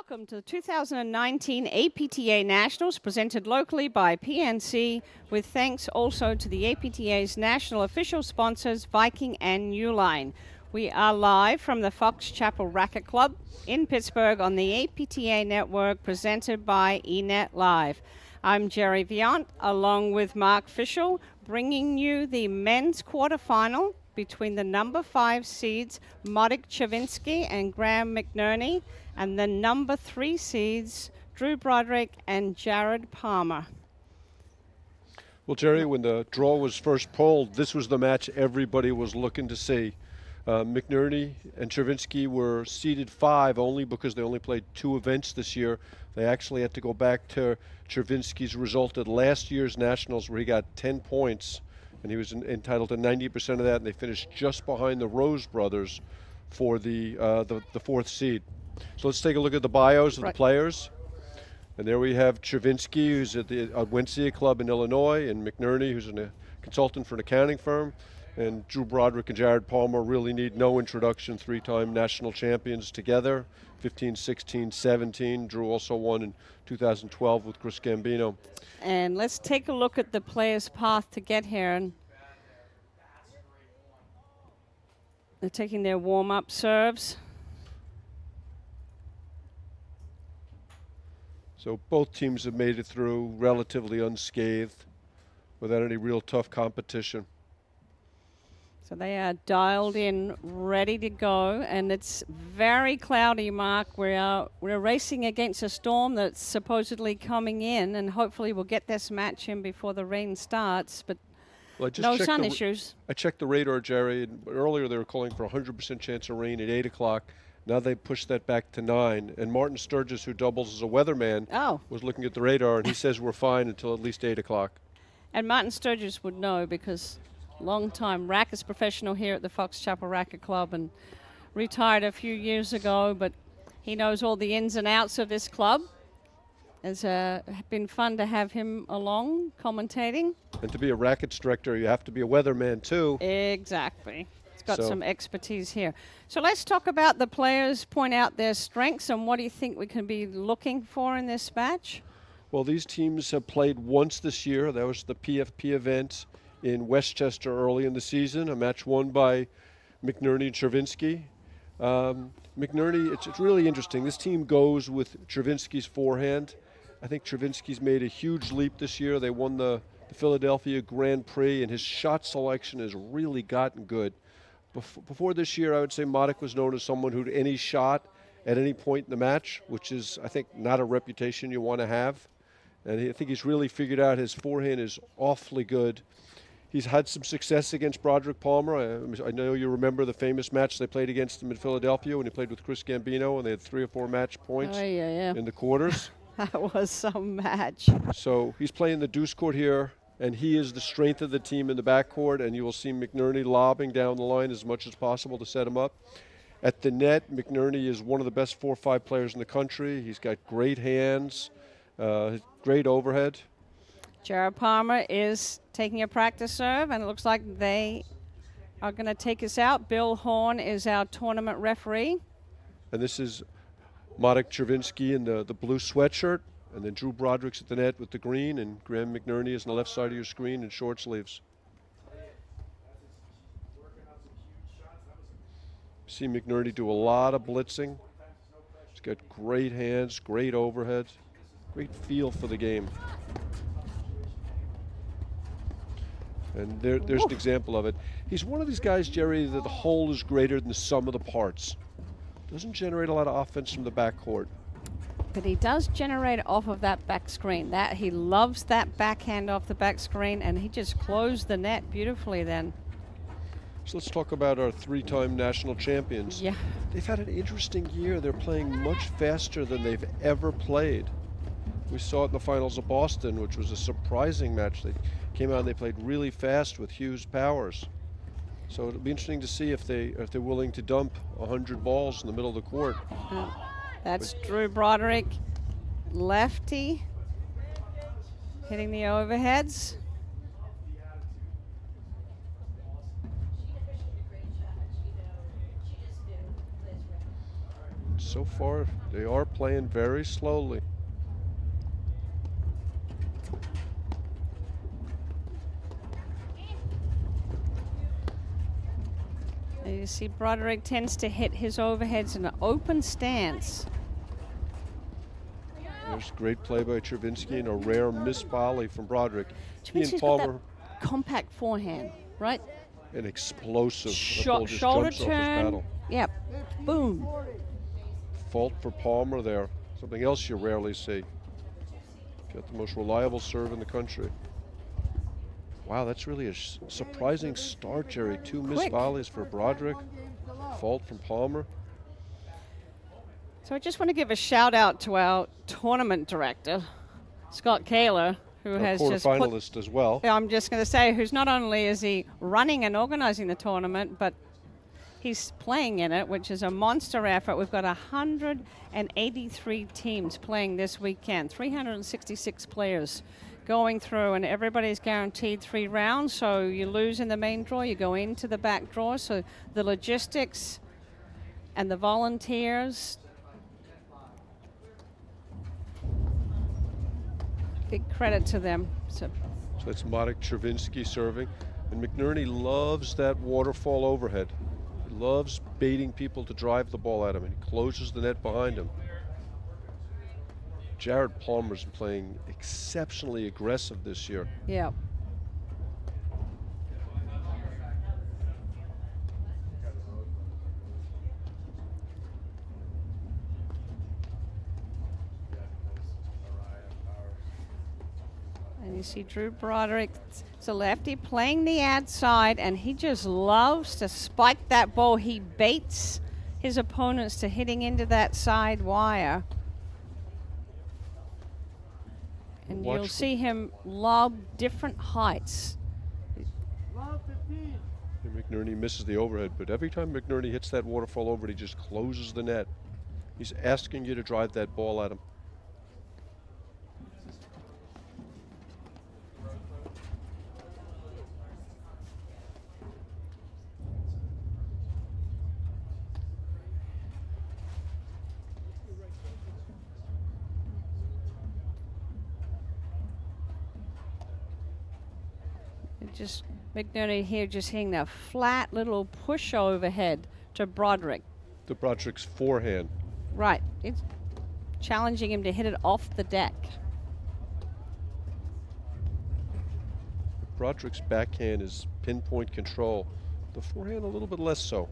Welcome to the 2019 APTA Nationals, presented locally by PNC, with thanks also to the APTA's national official sponsors, Viking and Uline. We are live from the Fox Chapel Racquet Club in Pittsburgh on the APTA network, presented by eNet Live. I'm Jerry Viant, along with Mark Fischel, bringing you the men's quarterfinal between the number 5 seeds, Czerwinski and Graham McNerney, and the number 3 seeds, Drew Broderick and Jared Palmer. Well, Jerry, when the draw was first pulled, this was the match everybody was looking to see. McNerney and Czerwinski were seeded 5 only because they only played 2 events this year. They actually had to go back to Czerwinski's result at last year's Nationals, where he got 10 points, and he was entitled to 90% of that, and they finished just behind the Rose brothers for the 4th seed. So let's take a look at the bios of the players. And there we have Czerwinski, who's at the Arraya Club in Illinois, and McNerney, who's a consultant for an accounting firm. And Drew Broderick and Jared Palmer really need no introduction, 3-time national champions together, 15, 16, 17. Drew also won in 2012 with Chris Gambino. And let's take a look at the players' path to get here. And they're taking their warm-up serves. So both teams have made it through relatively unscathed, without any real tough competition. So they are dialed in, ready to go, and it's very cloudy, Mark. We're racing against a storm that's supposedly coming in, and hopefully we'll get this match in before the rain starts, but no sun issues. I checked the radar, Jerry, and earlier they were calling for 100% chance of rain at 8 o'clock. Now they pushed that back to 9. And Martin Sturgis, who doubles as a weatherman, was looking at the radar, and he says we're fine until at least 8 o'clock. And Martin Sturgis would know, because long-time rackets professional here at the Fox Chapel Racquet Club, and retired a few years ago, but he knows all the ins and outs of this club. It's been fun to have him along commentating. And to be a rackets director, you have to be a weatherman too. Exactly. He's got some expertise here. So let's talk about the players, point out their strengths, and what do you think we can be looking for in this match? Well, these teams have played once this year. That was the PFP event in Westchester early in the season, a match won by McNerney and Czerwinski. McNerney, it's really interesting. This team goes with Czerwinski's forehand. I think Czerwinski's made a huge leap this year. They won the Philadelphia Grand Prix, and his shot selection has really gotten good. Before this year, I would say Broderick was known as someone who'd any shot at any point in the match, which is, I think, not a reputation you want to have. And I think he's really figured out his forehand is awfully good. He's had some success against Broderick Palmer. I know you remember the famous match they played against him in Philadelphia when he played with Chris Gambino, and they had 3 or 4 match points in the quarters. That was some match. So he's playing the deuce court here, and he is the strength of the team in the backcourt, and you will see McNerney lobbing down the line as much as possible to set him up. At the net, McNerney is one of the best 4 or 5 players in the country. He's got great hands, great overhead. Jared Palmer is taking a practice serve, and it looks like they are going to take us out. Bill Horn is our tournament referee. And this is Czerwinski in the blue sweatshirt, and then Drew Broderick's at the net with the green, and Graham McNerney is on the left side of your screen in short sleeves. See McNerney do a lot of blitzing. He's got great hands, great overhead, great feel for the game. And there's an example of it. He's one of these guys, Jerry, that the whole is greater than the sum of the parts. Doesn't generate a lot of offense from the backcourt. But he does generate off of that back screen. He loves that backhand off the back screen, and he just closed the net beautifully then. So let's talk about our 3-time national champions. Yeah. They've had an interesting year. They're playing much faster than they've ever played. We saw it in the finals of Boston, which was a surprising match. They came out and they played really fast with huge powers. So it'll be interesting to see if they're willing to dump 100 balls in the middle of the court. That's Drew Broderick, lefty, hitting the overheads. So far, they are playing very slowly. And you see Broderick tends to hit his overheads in an open stance. There's great play by Czerwinski and a rare miss volley from Broderick. Czerwinski's got that compact forehand, right? An explosive. Shoulder turn. Yep. Boom. Fault for Palmer there. Something else you rarely see. Got the most reliable serve in the country. Wow, that's really a surprising start, Jerry. 2 missed volleys for Broderick. Fault from Palmer. So I just want to give a shout out to our tournament director, Scott Kaler, who has just quarterfinalist as well. I'm just going to say, who's not only is he running and organizing the tournament, but he's playing in it, which is a monster effort. We've got 183 teams playing this weekend, 366 players going through, and everybody's guaranteed 3 rounds. So you lose in the main draw, you go into the back draw. So the logistics and the volunteers, big credit to them. So that's Marek Czerwinski serving. And McNerney loves that waterfall overhead. He loves baiting people to drive the ball at him, and he closes the net behind him. Jared Palmer's playing exceptionally aggressive this year. Yeah. And you see Drew Broderick, it's a lefty playing the ad side, and he just loves to spike that ball. He baits his opponents to hitting into that side wire. And you'll see him lob different heights. And McNerney misses the overhead, but every time McNerney hits that waterfall overhead, he just closes the net. He's asking you to drive that ball at him. Just McNerney here just hitting that flat little push overhead to Broderick. To Broderick's forehand. Right. It's challenging him to hit it off the deck. Broderick's backhand is pinpoint control. The forehand a little bit less so.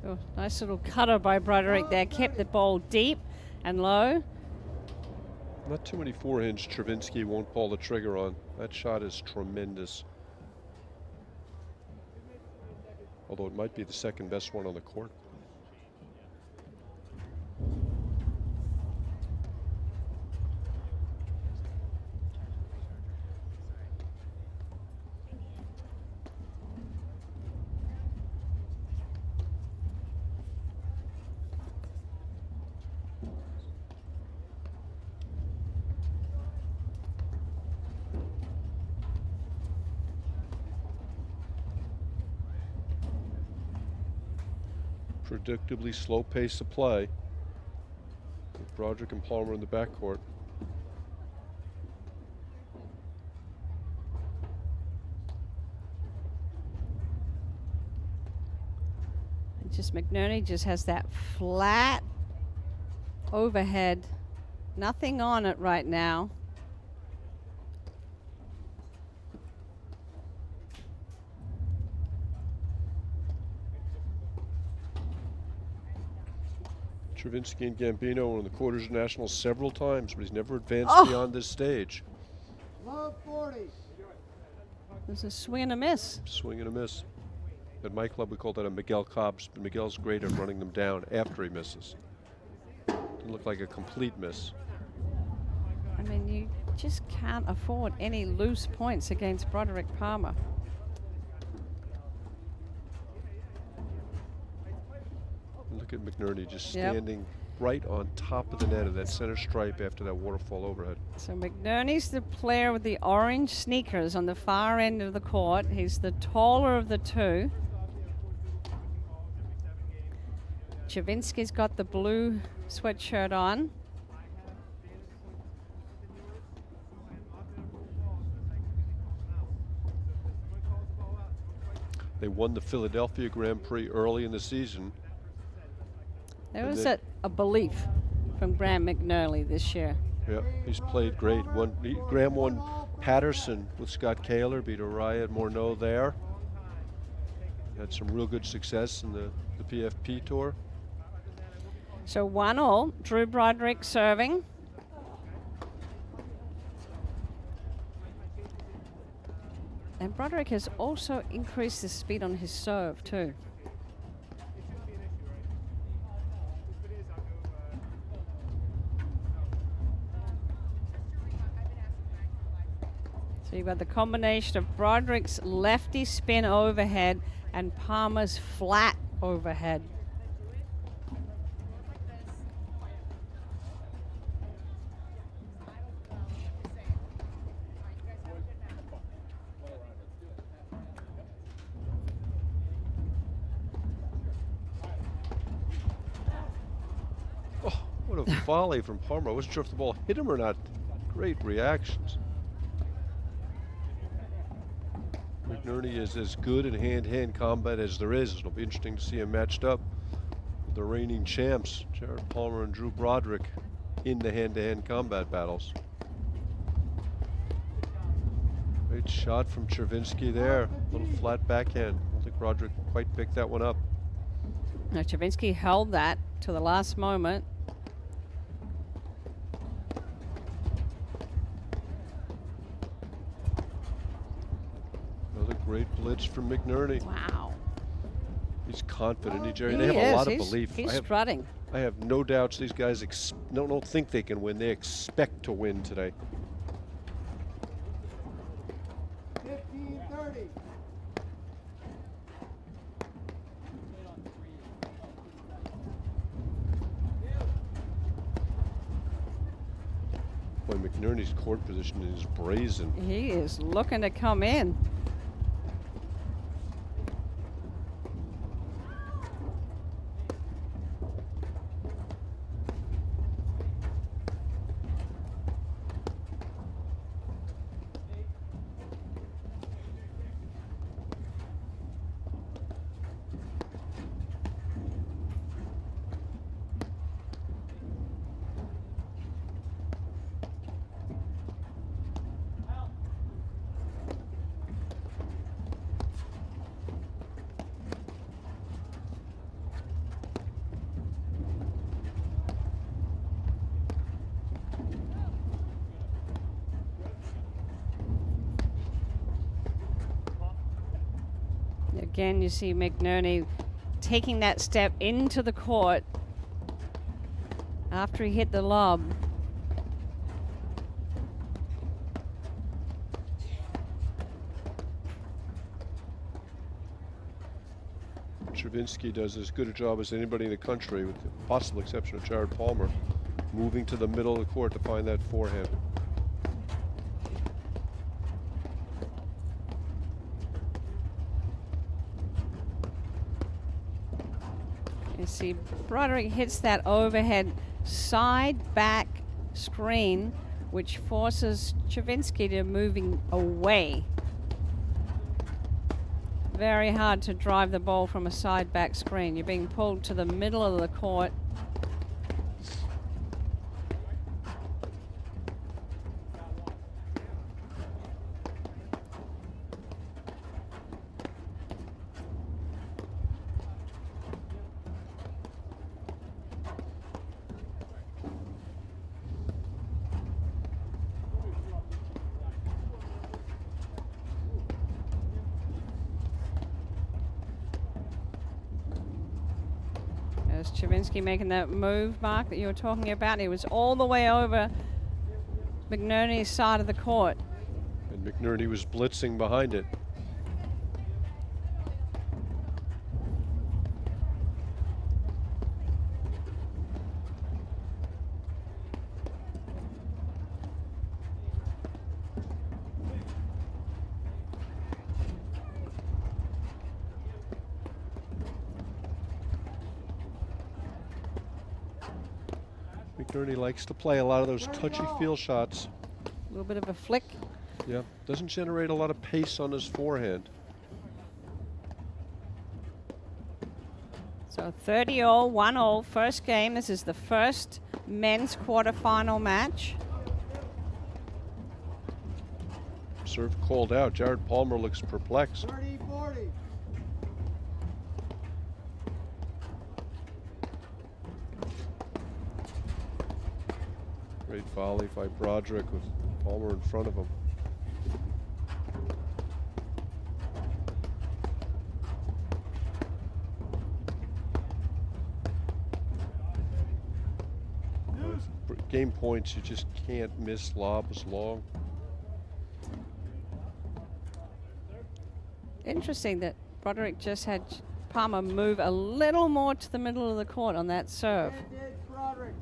Oh, nice little cutter by Broderick there. Kept the ball deep and low. Not too many forehands Czerwinski won't pull the trigger on. That shot is tremendous. Although it might be the second best one on the court. Predictably slow pace of play with Broderick and Palmer in the backcourt. Just McNerney just has that flat overhead. Nothing on it right now. Czerwinski and Gambino were in the quarters nationals several times, but he's never advanced beyond this stage. Love 40. There's a swing and a miss. Swing and a miss. At my club, we call that a Miguel Cobbs. But Miguel's great at running them down after he misses. Didn't look like a complete miss. I mean, you just can't afford any loose points against Broderick Palmer. Look at McNerney just standing right on top of the net of that center stripe after that waterfall overhead. So McNerney's the player with the orange sneakers on the far end of the court. He's the taller of the two. Czerwinski's got the blue sweatshirt on. They won the Philadelphia Grand Prix early in the season. There was a belief from Graham McNerney this year. Yeah, he's played great. Graham won Patterson with Scott Kaler, beat Arraya and Morneau there. Had some real good success in the PFP Tour. So 1-1, Drew Broderick serving. And Broderick has also increased the speed on his serve too. So you've got the combination of Broderick's lefty spin overhead and Palmer's flat overhead. Oh, what a volley from Palmer. I wasn't sure if the ball hit him or not. Great reactions. McNerney is as good in hand-to-hand combat as there is. It'll be interesting to see him matched up with the reigning champs, Jared Palmer and Drew Broderick, in the hand-to-hand combat battles. Great shot from Czerwinski there. Little flat backhand. I don't think Broderick quite picked that one up. Now Czerwinski held that to the last moment. Another great blitz from McNerney. Wow. He's confident. Jerry, He they have a lot of He's- belief. He's strutting. I have no doubts these guys don't think they can win. They expect to win today. 15-30. Boy, McNerney's court position is brazen. He is looking to come in. Again, you see McNerney taking that step into the court after he hit the lob. Czerwinski does as good a job as anybody in the country, with the possible exception of Jared Palmer, moving to the middle of the court to find that forehand. You see Broderick hits that overhead side back screen, which forces Czerwinski to moving away. Very hard to drive the ball from a side back screen. You're being pulled to the middle of the court. There's Czerwinski making that move, Mark, that you were talking about. He was all the way over McNerney's side of the court. And McNerney was blitzing behind it. McNerney likes to play a lot of those touchy-feel shots. A little bit of a flick. Yeah, doesn't generate a lot of pace on his forehand. So 30-all, 1-all, first game. This is the first men's quarterfinal match. Serve called out. Jared Palmer looks perplexed. 30-40. Great volley by Broderick with Palmer in front of him. For game points, you just can't miss lobs long. Interesting that Broderick just had Palmer move a little more to the middle of the court on that serve. Broderick.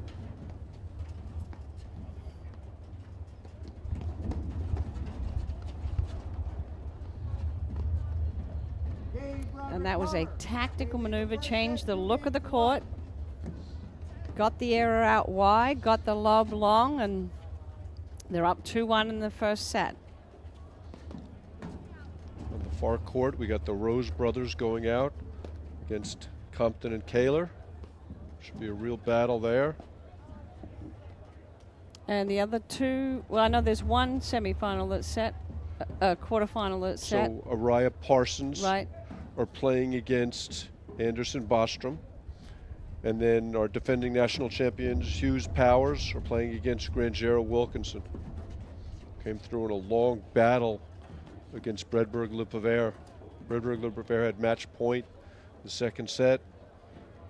And that was a tactical maneuver, changed the look of the court, got the error out wide, got the lob long, and they're up 2-1 in the first set. On the far court, we got the Rose brothers going out against Compton and Kaler. Should be a real battle there. And the other two, well, I know there's one semifinal that's set, a quarterfinal that's set. So Arraya Parsons Right. are playing against Anderson Bostrom. And then our defending national champions, Hughes Powers, are playing against Grangero Wilkinson. Came through in a long battle against Broderick Lipovere. Broderick Lipovere had match point in the second set.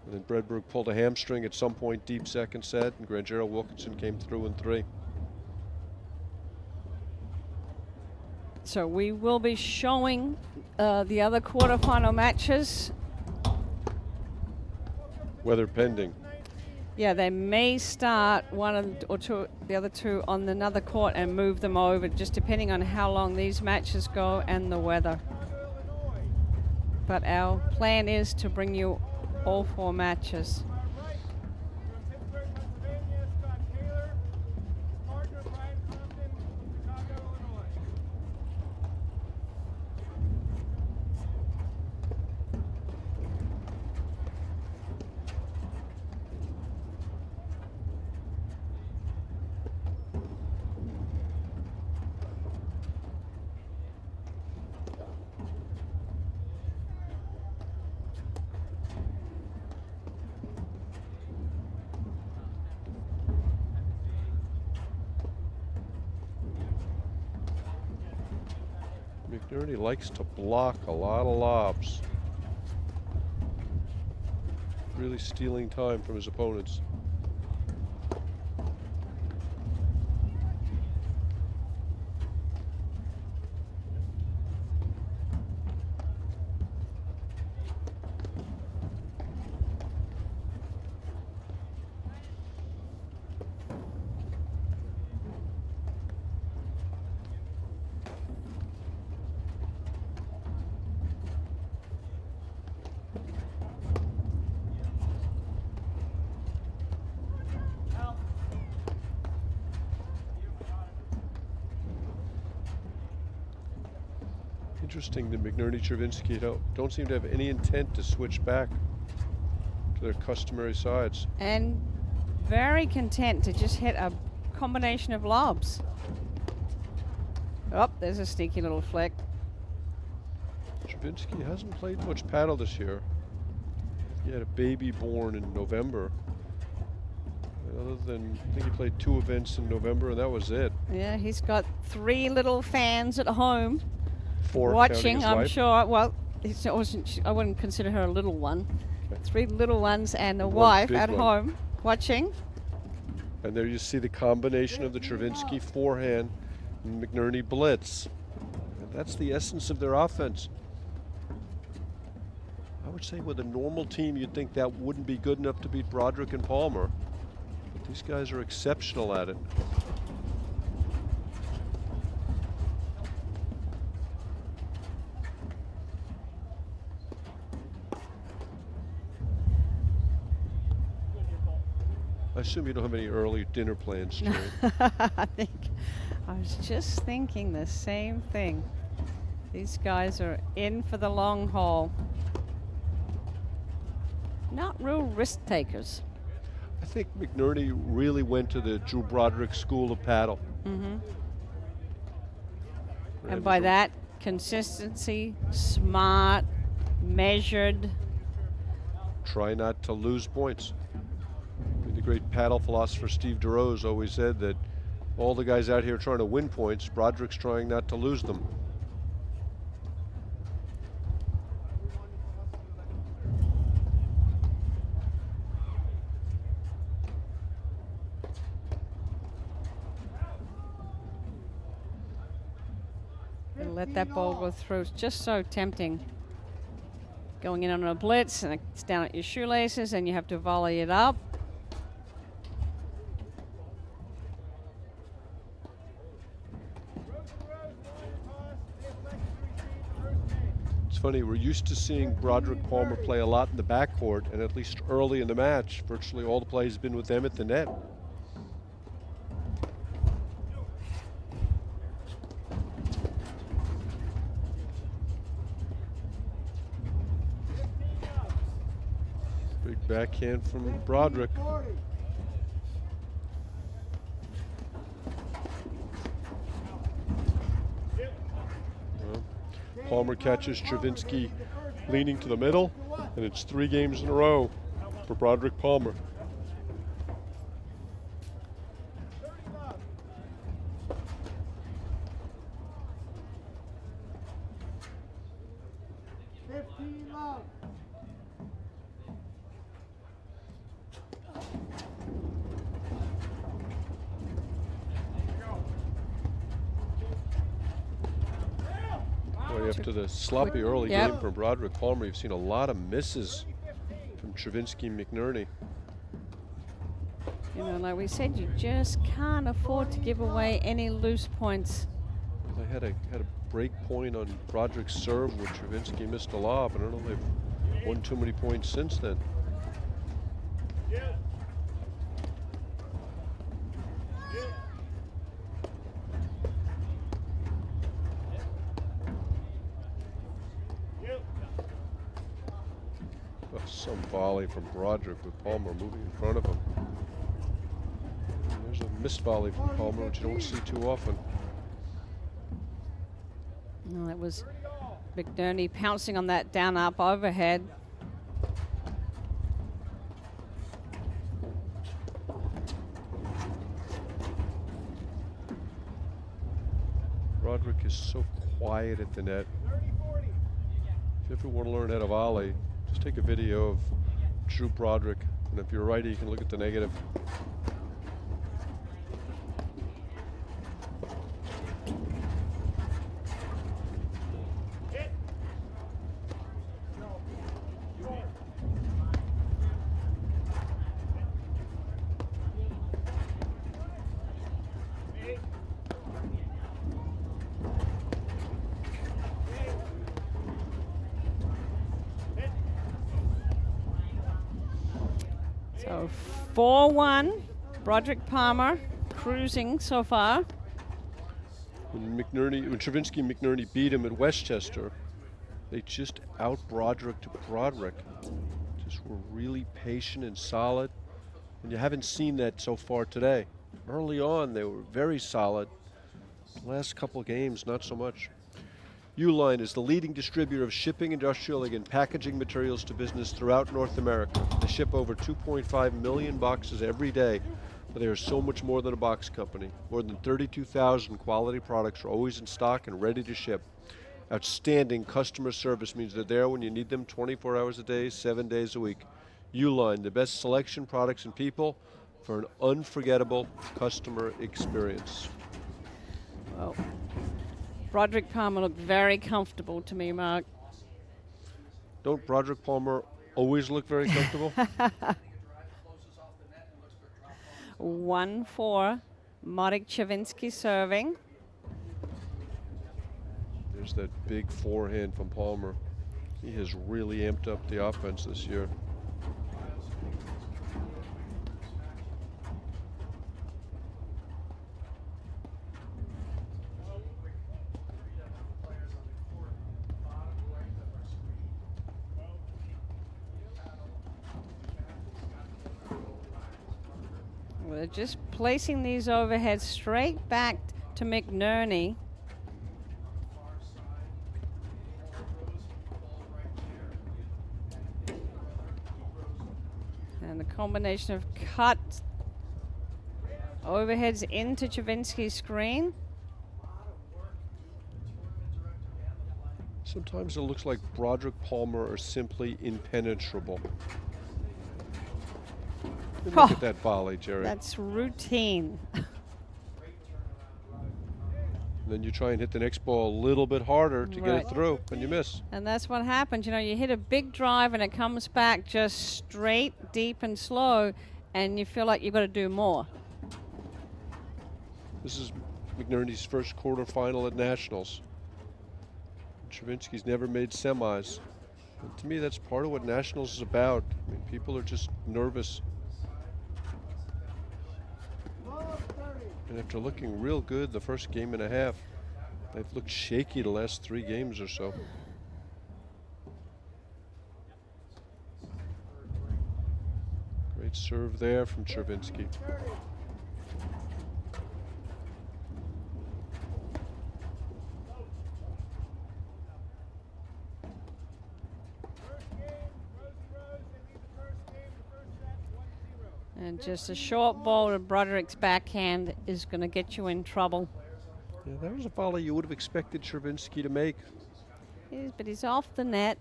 And then Broderick pulled a hamstring at some point deep second set, and Grangero Wilkinson came through in 3. So we will be showing the other quarterfinal matches. Weather pending. Yeah, they may start one or two, the other two on another court and move them over, just depending on how long these matches go and the weather. But our plan is to bring you all 4 matches. Pittsburgh, Pennsylvania, Scott Taylor, partner Brian Compton, Chicago, Illinois. McNerney likes to block a lot of lobs. Really stealing time from his opponents. Interesting that McNerney Czerwinski don't seem to have any intent to switch back to their customary sides. And very content to just hit a combination of lobs. Oh, there's a sneaky little flick. Czerwinski hasn't played much paddle this year. He had a baby born in November. Other than, I think he played 2 events in November, and that was it. Yeah, he's got 3 little fans at home 4 watching, counting his I'm wife. sure. Well, I wouldn't consider her a little one. Okay. 3 little ones and a One wife big at one. home watching. And there you see the combination of the Czerwinski forehand and McNerney blitz. And that's the essence of their offense. I would say with a normal team, you'd think that wouldn't be good enough to beat Broderick and Palmer. But these guys are exceptional at it. I assume you don't have any early dinner plans, Jerry. I was just thinking the same thing. These guys are in for the long haul. Not real risk takers. I think McNerney really went to the Drew Broderick school of paddle. And by that, consistency, smart, measured. Try not to lose points. The great paddle philosopher Steve DeRose always said that all the guys out here trying to win points, Broderick's trying not to lose them. And let that ball go through. It's just so tempting. Going in on a blitz and it's down at your shoelaces and you have to volley it up. It's funny, we're used to seeing Broderick Palmer play a lot in the backcourt, and at least early in the match, virtually all the play has been with them at the net. Big backhand from Broderick. Palmer catches Czerwinski leaning to the middle, and it's 3 games in a row for Broderick Palmer. After the sloppy early game from Broderick Palmer, you've seen a lot of misses from Czerwinski and McNerney. You know, like we said, you just can't afford to give away any loose points. They had a break point on Broderick's serve, which Czerwinski missed a lob. I don't know if they've won too many points since then. Some volley from Broderick with Palmer moving in front of him. And there's a missed volley from Palmer, which you don't see too often. No, that was McNerney pouncing on that down up overhead. Broderick is so quiet at the net. If you ever want to learn how to volley, just take a video of Drew Broderick, and if you're righty, you can look at the negative. So 4-1, Broderick Palmer cruising so far. When Czerwinski and McNerney beat him at Westchester, they just out-Brodericked Broderick. Just were really patient and solid. And you haven't seen that so far today. Early on, they were very solid. The last couple of games, not so much. Uline is the leading distributor of shipping, industrial, and packaging materials to business throughout North America. They ship over 2.5 million boxes every day, but they are so much more than a box company. More than 32,000 quality products are always in stock and ready to ship. Outstanding customer service means they're there when you need them 24 hours a day, 7 days a week. Uline, the best selection, products, and people for an unforgettable customer experience. Well, Broderick Palmer looked very comfortable to me, Mark. Don't Broderick Palmer always look very comfortable? 1-4, Marek Czerwinski serving. There's that big forehand from Palmer. He has really amped up the offense this year. We're just placing these overheads straight back to McNerney. And the combination of cut overheads into Czerwinski's screen. Sometimes it looks like Broderick Palmer are simply impenetrable. And look at that volley, Jerry. That's routine. And then you try and hit the next ball a little bit harder to get it through, and you miss. And that's what happens. You know, you hit a big drive and it comes back just straight, deep, and slow, and you feel like you've got to do more. This is McNerney's first quarterfinal at Nationals. Czerwinski's never made semis. And to me, that's part of what Nationals is about. I mean, people are just nervous. And after looking real good the first game and a half, they've looked shaky the last 3 games or so. Great serve there from Czerwinski. And just a short ball to Broderick's backhand is going to get you in trouble. Yeah, that was a volley you would have expected Czerwinski to make. But he's off the net.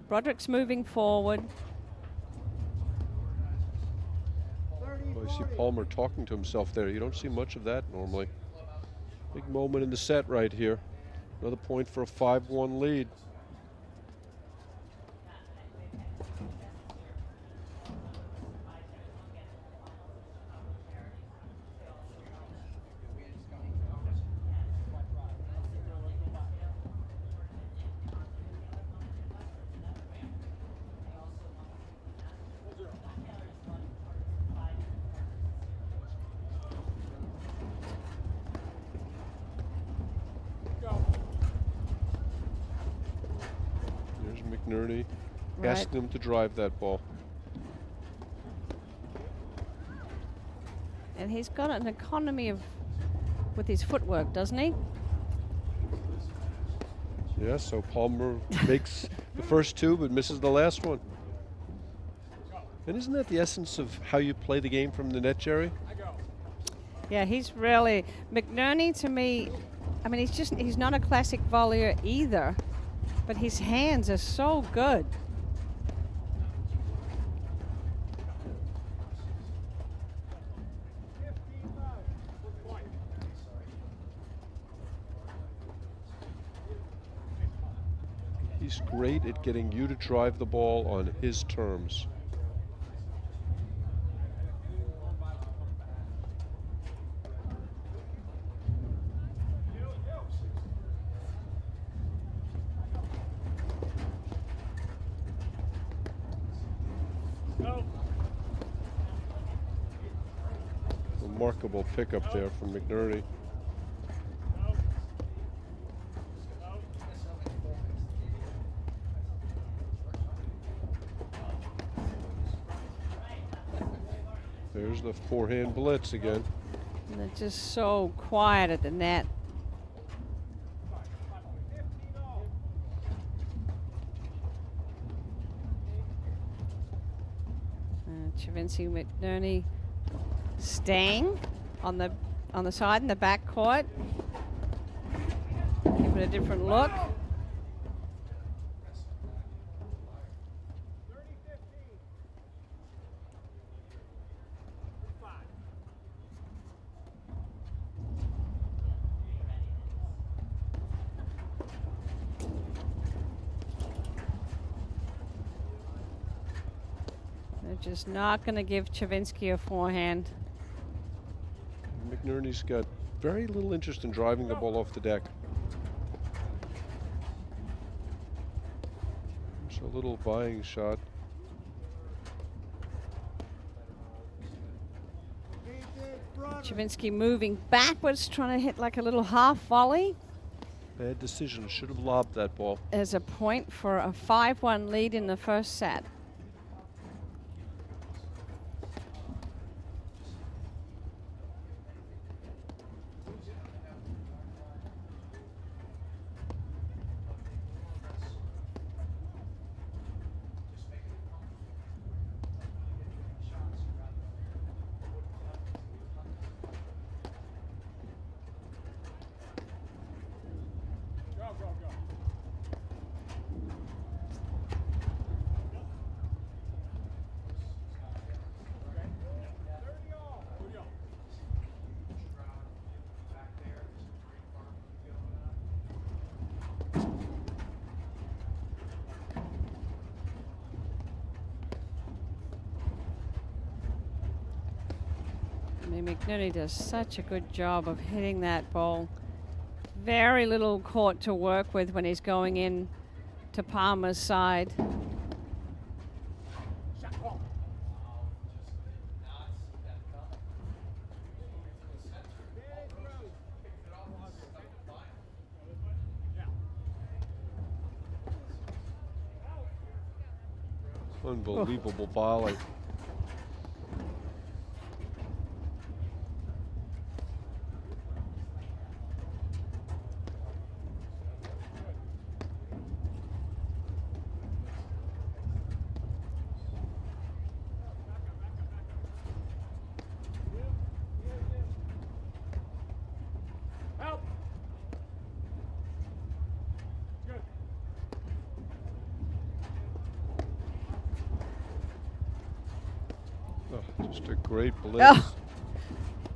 Broderick's moving forward. Well, you see Palmer talking to himself there. You don't see much of that normally. Big moment in the set right here. Another point for a 5-1 lead. McNerney asking him to drive that ball. And he's got an economy with his footwork, doesn't he? Yeah, so Palmer makes the first 2 but misses the last one. And isn't that the essence of how you play the game from the net, Jerry? Yeah, he's really, McNerney to me, I mean, he's not a classic volleyer either, but his hands are so good. He's great at getting you to drive the ball on his terms. Remarkable pickup there from McNerney. There's the forehand blitz again. And they're just so quiet at the net. Czerwinski, McNerney staying on the side in the back court. Give it a different look. They're just not going to give Czerwinski a forehand. McNerney's got very little interest in driving the ball off the deck. It's a little buying shot. Czerwinski moving backwards, trying to hit like a little half volley. Bad decision. Should have lobbed that ball. As a point for a 5-1 lead in the first set. McNerney does such a good job of hitting that ball. Very little court to work with when he's going in to Palmer's side. Unbelievable volley. Just a great blitz. Oh.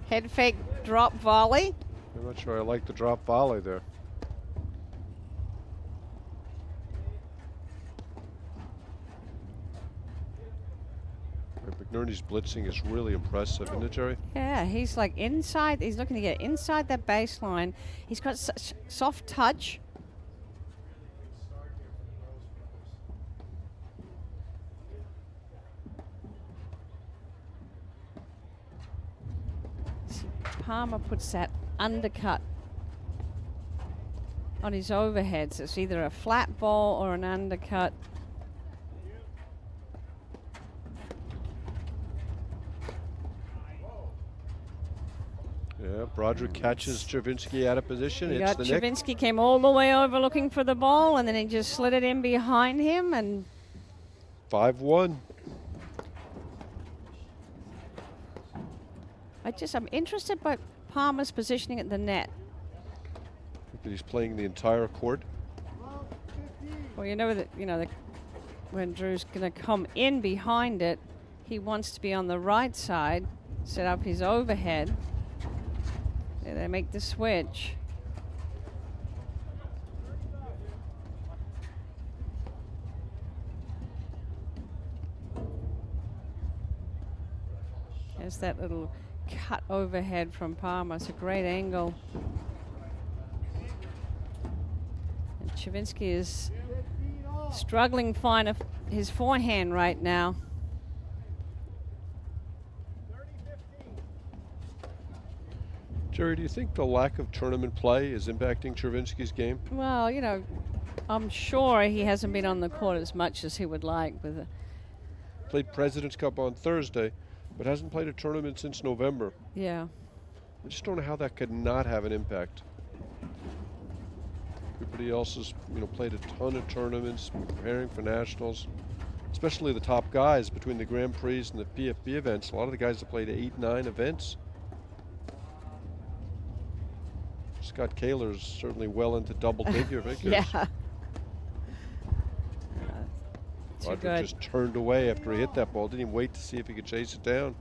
Head fake drop volley. I'm not sure I like the drop volley there. McNerney's blitzing is really impressive, isn't it, Jerry? Yeah, he's like inside. He's looking to get inside that baseline. He's got such soft touch. Palmer puts that undercut on his overhead. So it's either a flat ball or an undercut. Yeah, Broderick catches Czerwinski out of position. You It's got the nick. Czerwinski came all the way over looking for the ball, and then he just slid it in behind him. And 5-1. I'm interested by Palmer's positioning at the net. He's playing the entire court. Well, when Drew's going to come in behind it, he wants to be on the right side, set up his overhead. Yeah, they make the switch. There's that little cut overhead from Palmer. It's a great angle. And Czerwinski is struggling to find his forehand right now. Jerry, do you think the lack of tournament play is impacting Czerwinski's game? Well, I'm sure he hasn't been on the court as much as he would like. Played President's Cup on Thursday, but hasn't played a tournament since November. Yeah. I just don't know how that could not have an impact. Everybody else has, played a ton of tournaments, preparing for nationals, especially the top guys between the Grand Prix and the PFB events. A lot of the guys have played 8-9 events. Scott Kaler's certainly well into double-digit figures. Yeah. Broderick just turned away after he hit that ball. Didn't even wait to see if he could chase it down.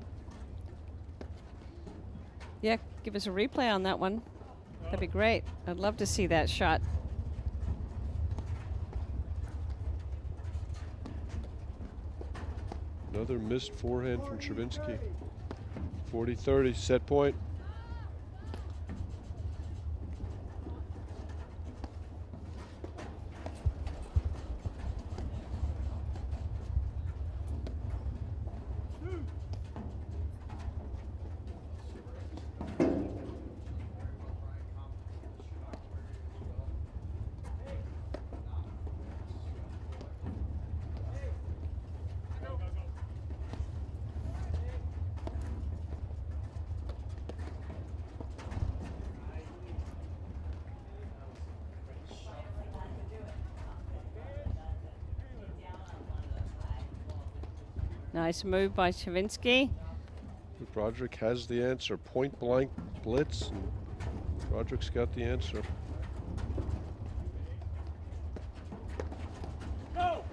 Yeah, give us a replay on that one. That'd be great. I'd love to see that shot. Another missed forehand from Czerwinski. 40-30, set point. Nice move by Czerwinski. Broderick has the answer. Point blank blitz, and Broderick's got the answer. Go!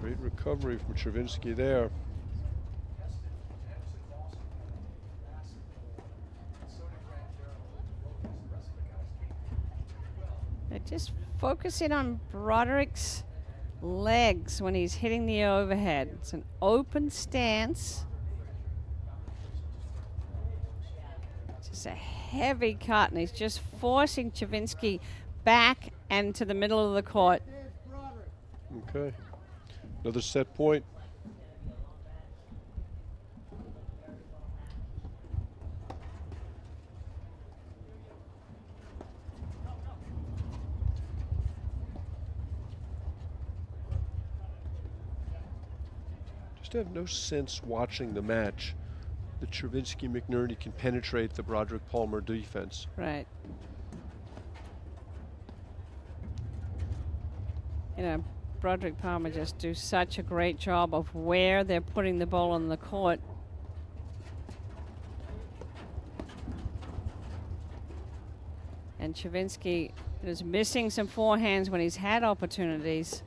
Great recovery from Czerwinski there. They're just focusing on Broderick's legs when he's hitting the overhead. It's an open stance. Just a heavy cut, and he's just forcing Czerwinski back and to the middle of the court. Okay. Another set point. Just have no sense watching the match that Czerwinski McNerney can penetrate the Broderick Palmer defense. Right. You know, Broderick Palmer just do such a great job of where they're putting the ball on the court. And Czerwinski is missing some forehands when he's had opportunities.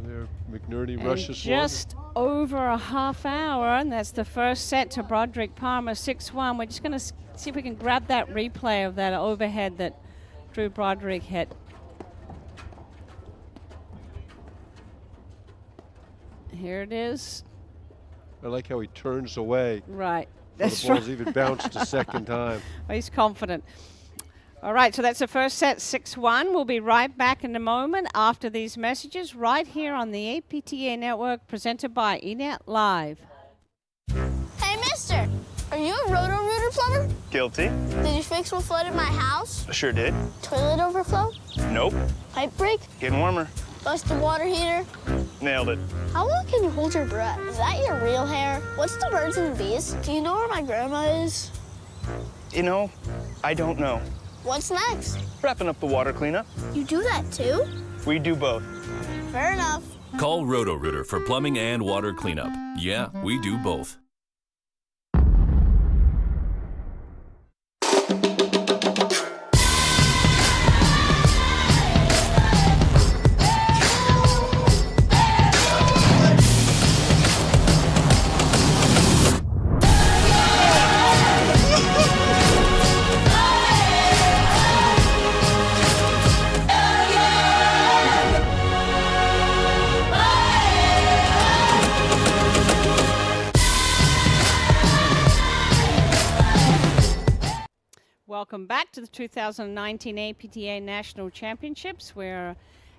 There, McNerney And rushes just over a half hour, and that's the first set to Broderick Palmer, 6-1. We're just going to see if we can grab that replay of that overhead that Drew Broderick hit. Here it is. I like how he turns away. Right. The That's ball's right. even bounced a second time. Well, he's confident. All right, so that's the first set, 6-1. We'll be right back in a moment after these messages right here on the APTA Network, presented by eNet Live. Hey, mister, are you a roto-rooter plumber? Guilty. Did you fix what flooded my house? Sure did. Toilet overflow? Nope. Pipe break? Getting warmer. Busted water heater? Nailed it. How long can you hold your breath? Is that your real hair? What's the birds and the bees? Do you know where my grandma is? You know, I don't know. What's next? Wrapping up the water cleanup. You do that too? We do both. Fair enough. Call Roto-Rooter for plumbing and water cleanup. Yeah, we do both. Welcome back to the 2019 APTA National Championships. We're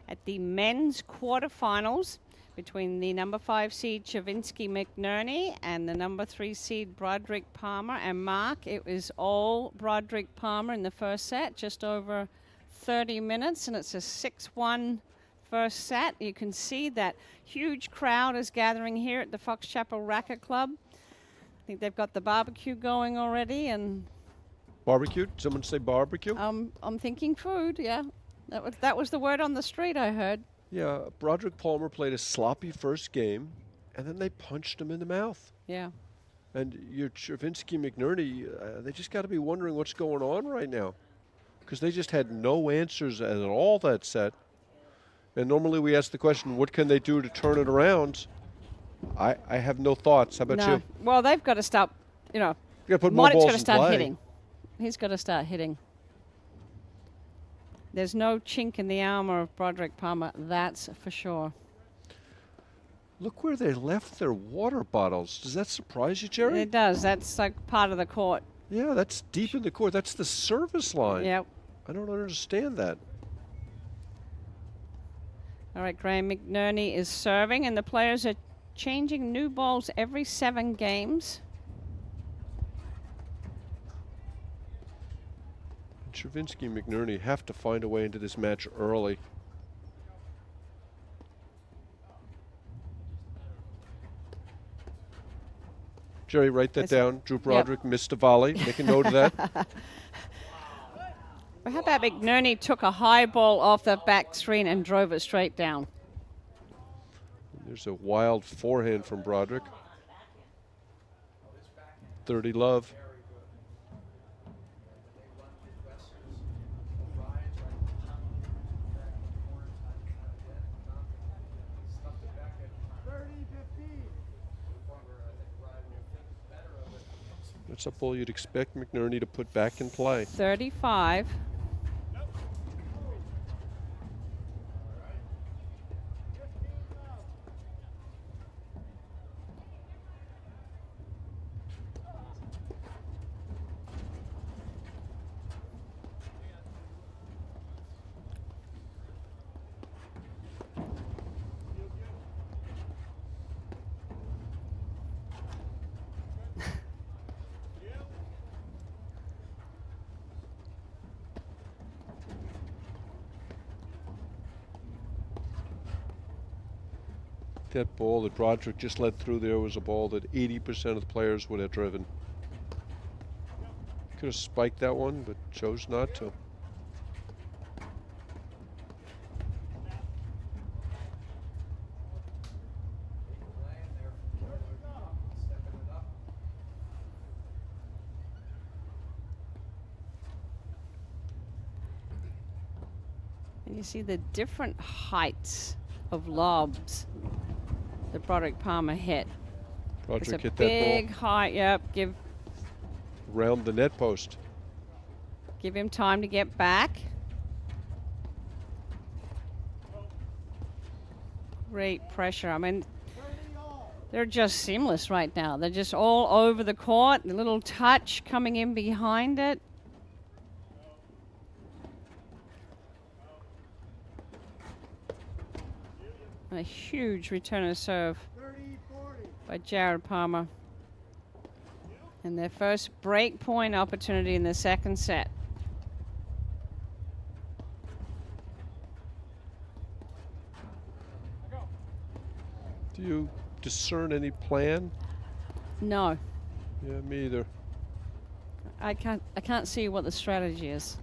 at the men's quarterfinals between the number 5 seed Czerwinski McNerney and the number 3 seed Broderick Palmer. And Mark, it was all Broderick Palmer in the first set, just over 30 minutes, and it's a 6-1 first set. You can see that huge crowd is gathering here at the Fox Chapel Racket Club. I think they've got the barbecue going already, and Barbecue? Someone say barbecue? I'm thinking food, yeah. That was the word on the street, I heard. Yeah, Broderick Palmer played a sloppy first game, and then they punched him in the mouth. Yeah. And your Czerwinski, McNerney, they just got to be wondering what's going on right now, because they just had no answers at all that set. And normally we ask the question, what can they do to turn it around? I have no thoughts. How about No. you? Well, they've got to stop, You got to put more Modic's balls got to in start play. hitting. He's got to start hitting. There's no chink in the armor of Broderick Palmer, that's for sure. Look where they left their water bottles. Does that surprise you, Jerry? It does. That's like part of the court. Yeah, that's deep in the court. That's the service line. Yep. I don't understand that. All right, Graham McNerney is serving, and the players are changing new balls every 7 games. Czerwinski and McNerney have to find a way into this match early. Jerry, write that down. Drew Broderick missed a volley. Make a note of that. But how about McNerney took a high ball off the back screen and drove it straight down? There's a wild forehand from Broderick. 30 love. That's a ball you'd expect McNerney to put back in play. 35. That ball that Broderick just let through there was a ball that 80% of the players would have driven. Could have spiked that one, but chose not to. And you see the different heights of lobs that Broderick Palmer hit. Broderick hit that big ball height, yep. Give around the net post. him time to get back. Great pressure. I mean, they're just seamless right now. They're just all over the court. The little touch coming in behind it. And a huge return of serve by Jared Palmer. And their first break point opportunity in the second set. Do you discern any plan? No, Yeah, me either. I can't see what the strategy is.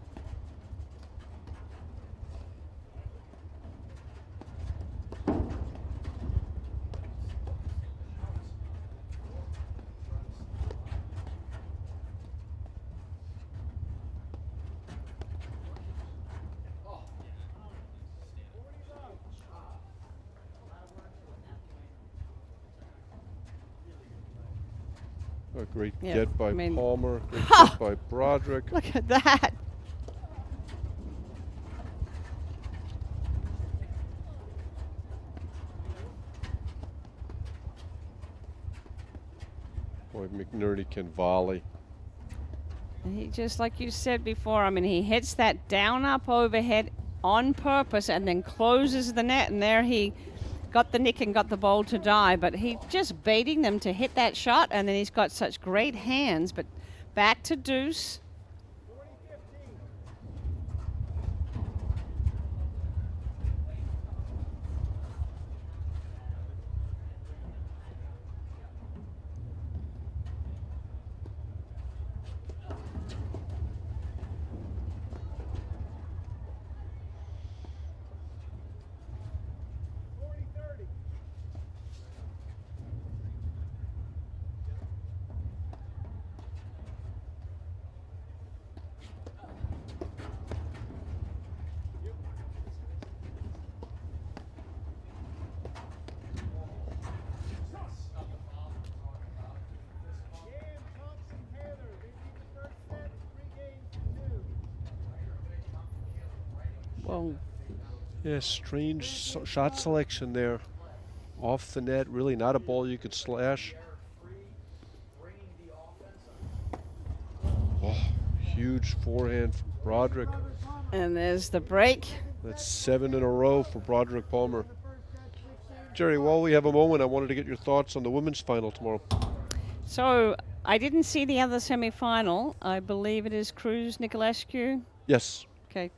A great Yeah, get by I mean- Palmer, great get by Broderick. Look at that. Boy, McNerney can volley. And he just, like you said before, I mean, he hits that down up overhead on purpose and then closes the net, and there he got the nick and got the ball to die, but he just baiting them to hit that shot, and then he's got such great hands. But back to deuce. Whoa. Yeah, strange shot selection there. Off the net, really not a ball you could slash. Oh, huge forehand from Broderick. And there's the break. That's 7 in a row for Broderick Palmer. Jerry, while we have a moment, I wanted to get your thoughts on the women's final tomorrow. So I didn't see the other semi-final. I believe it is Cruz Nicolescu. Yes. Okay.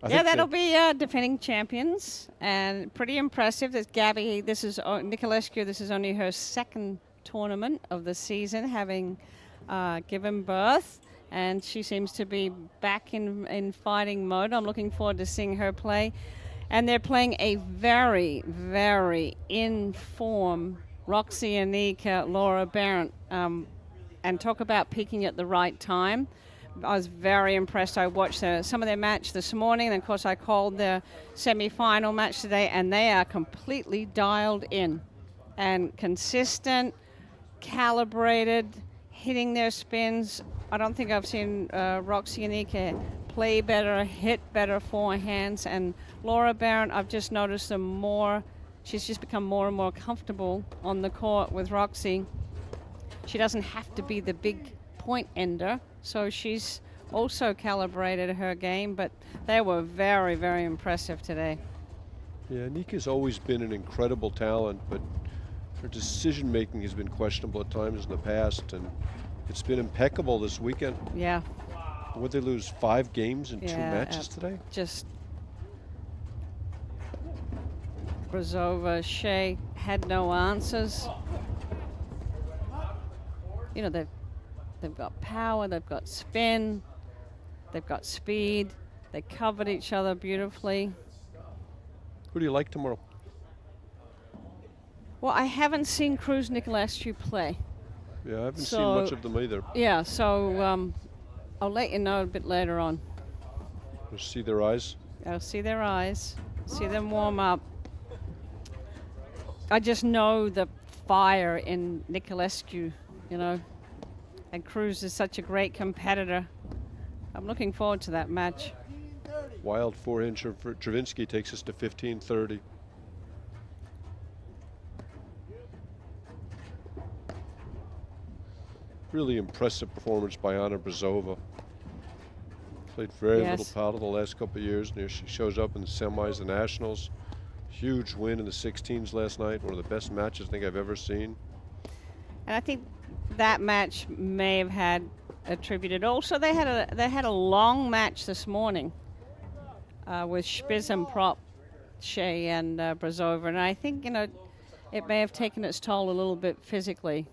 I Yeah, think that'll be defending champions, and pretty impressive. This Gabby, this is Nicolescu. This is only her second tournament of the season, having given birth, and she seems to be back in fighting mode. I'm looking forward to seeing her play, and they're playing a very, very in form Roxy Anika, Laura Barrett, and talk about peaking at the right time. I was very impressed. I watched some of their match this morning, and of course I called the semi-final match today, and they are completely dialed in and consistent, calibrated, hitting their spins. I don't think I've seen Roxy Anika play better, hit better forehands, and Laura Barrett, I've just noticed them more. She's just become more and more comfortable on the court with Roxy. She doesn't have to be the big point ender, so she's also calibrated her game, but they were very, very impressive today. Yeah, Nika's always been an incredible talent, but her decision making has been questionable at times in the past, and it's been impeccable this weekend. Yeah. Would they lose 5 games in 2 Yeah, matches today? Just Brazova, Shea had no answers. You know, they've got power, they've got spin, they've got speed. They covered each other beautifully. Who do you like tomorrow? Well, I haven't seen Cruz Nicolescu play. Yeah, I haven't seen So- much of them either. Yeah, so I'll let you know a bit later on. We'll see their eyes. I'll see their eyes, see them warm up. I just know the fire in Nicolescu, you know, and Cruz is such a great competitor. I'm looking forward to that match. Wild forehand for Czerwinski takes us to 15-30. Really impressive performance by Anna Brazova. Played very Yes. little paddle the last couple of years, and here she shows up in the semis, the nationals. Huge win in the 16s last night. One of the best matches I think I've ever seen. And I think that match may have had attributed. Also, they had a long match this morning with Spiz and Prop, Shea and Brazova, and I think it may have taken its toll a little bit physically.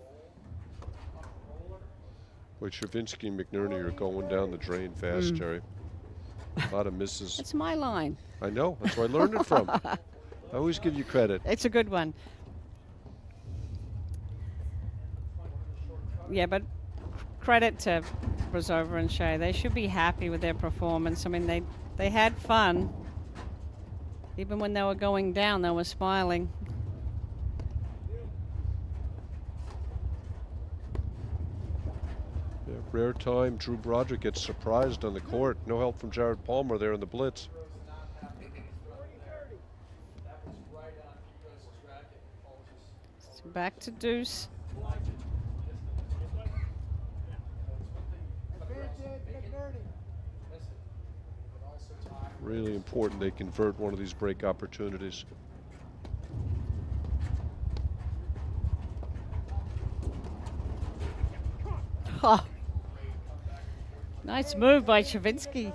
Boy, Czerwinski and McNerney are going down the drain fast, Jerry. A lot of misses. It's my line. I know. That's where I learned it from. I always give you credit. It's a good one. Yeah, but credit to Brazova and Shea. They should be happy with their performance. I mean, they had fun. Even when they were going down, they were smiling. Yeah, rare time Drew Broderick gets surprised on the court. No help from Jared Palmer there in the blitz. So back to deuce. Really important they convert one of these break opportunities. Oh. Nice move by Czerwinski.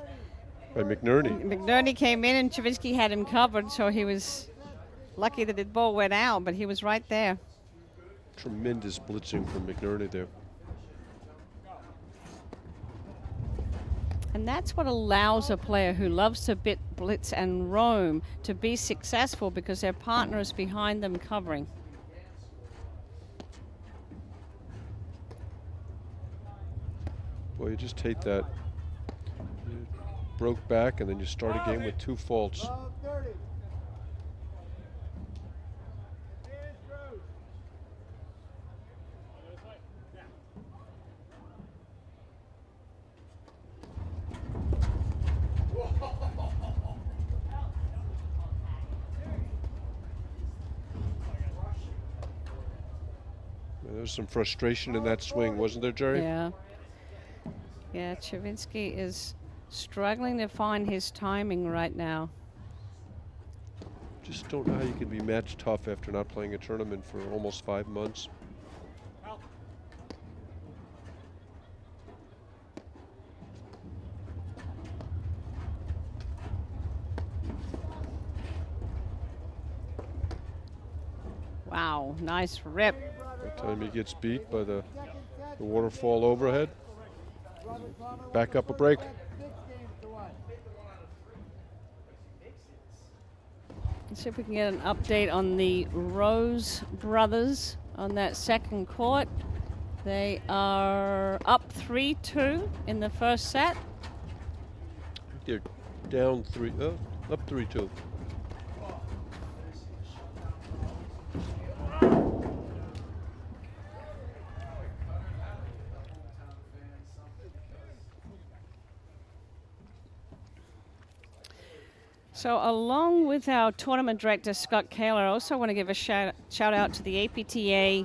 By McNerney. McNerney came in and Czerwinski had him covered, so he was lucky that the ball went out, but he was right there. Tremendous blitzing from McNerney there. And that's what allows a player who loves to blitz and roam to be successful, because their partner is behind them covering. Well, you just hate that. You broke back and then you start a game with 2 faults. 30. There was some frustration in that swing, wasn't there, Jerry? Yeah. Yeah, Czerwinski is struggling to find his timing right now. Just don't know how you can be match tough after not playing a tournament for almost 5 months. Wow, nice rip. By the time he gets beat by the waterfall overhead. Back up a break. 6 games to 1. Let's see if we can get an update on the Rose brothers on that second court. They are up 3-2 in the first set. They're down 3, up 3-2. So along with our tournament director, Scott Kaler, I also want to give a shout out to the APTA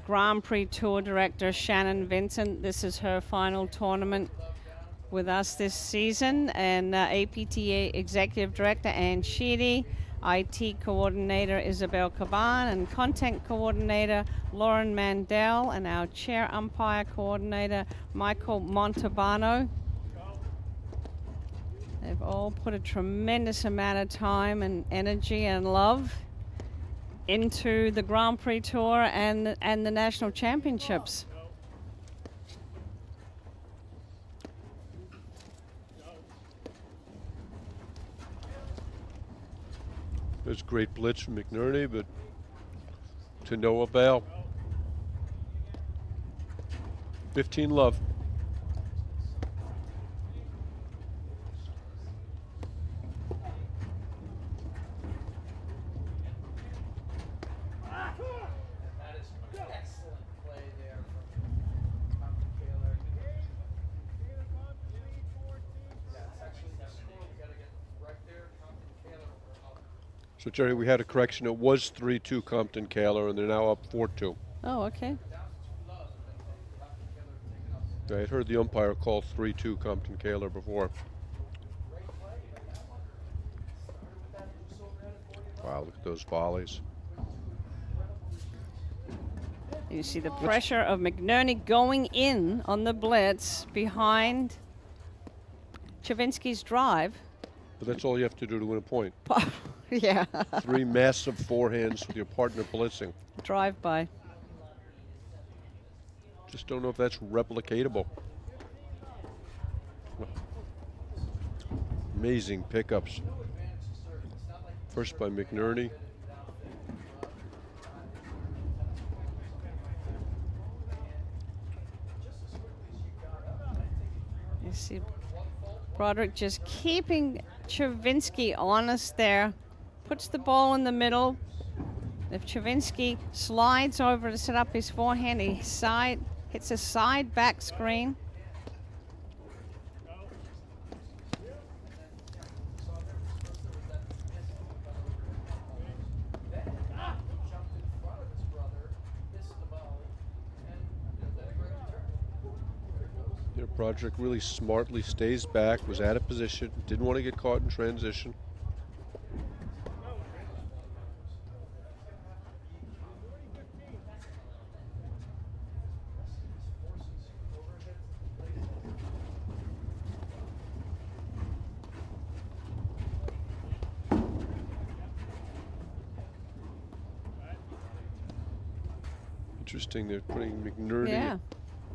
Grand Prix Tour director, Shannon Vincent. This is her final tournament with us this season. And APTA executive director, Ann Sheedy, IT coordinator, Isabel Caban, and content coordinator, Lauren Mandel, and our chair umpire coordinator, Michael Montalbano. They've all put a tremendous amount of time and energy and love into the Grand Prix Tour and the national championships. There's great blitz from McNerney, but to no avail. 15 love. So, Jerry, we had a correction. It was 3-2 Compton Kaler, and they're now up 4-2. Oh, okay. I had heard the umpire call 3-2 Compton Kaler before. Wow, look at those volleys. You see the pressure of McNerney going in on the blitz behind Czerwinski's drive. But that's all you have to do to win a point. Yeah. 3 massive forehands with your partner blitzing. Drive by. Just don't know if that's replicatable. Amazing pickups. First by McNerney. You see Broderick just keeping Czerwinski honest there. Puts the ball in the middle. If Czerwinski slides over to set up his forehand, he hits a side back screen. Here, Broderick really smartly stays back, was out of position, didn't want to get caught in transition. Interesting, they're putting McNerney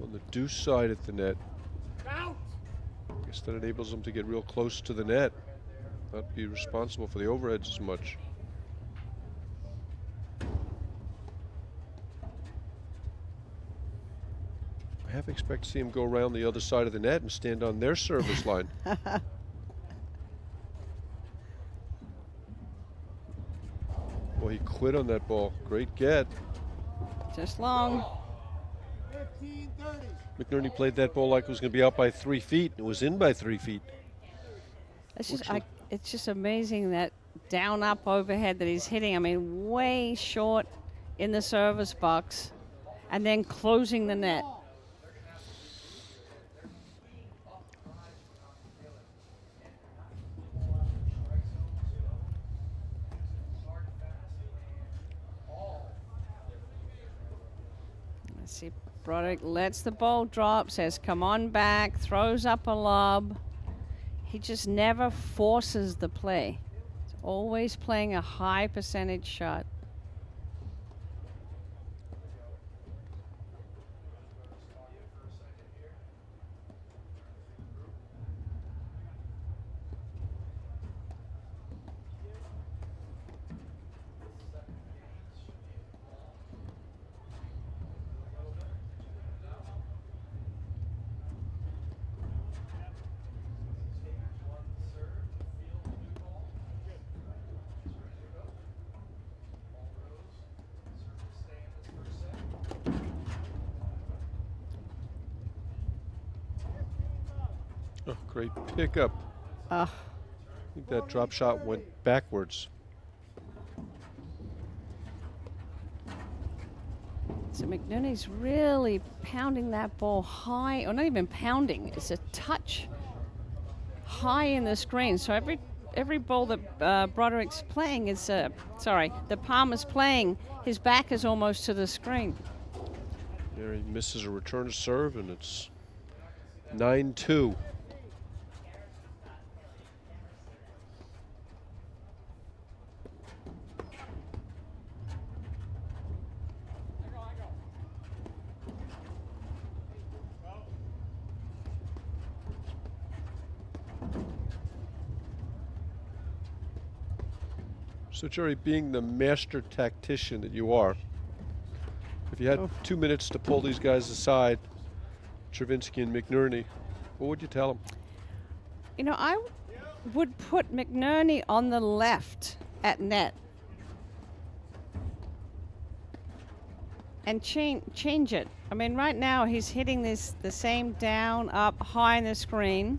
on the deuce side at the net. I guess that enables them to get real close to the net, not be responsible for the overheads as much. I half expect to see him go around the other side of the net and stand on their service line. Well, he quit on that ball. Great get. Just long. 15-30. McNerney played that ball like it was going to be out by 3 feet. It was in by 3 feet. It's just amazing that down up overhead that he's hitting. I mean, way short in the service box. and then closing the net. Let's see, Broderick lets the ball drop, says, come on back, throws up a lob. He just never forces the play. He's always playing a high percentage shot. Oh, great pickup. I think that drop shot went backwards. So McNerney's really pounding that ball high, or not even pounding, it's a touch high in the screen. So every ball that Broderick's playing is, the Palmer's playing, his back is almost to the screen. There he misses a return to serve, and it's 9-2. So, Jerry, being the master tactician that you are, if you had 2 minutes to pull these guys aside, Czerwinski and McNerney, what would you tell them? You know, I would put McNerney on the left at net and change it. I mean, right now he's hitting the same down, up, high in the screen.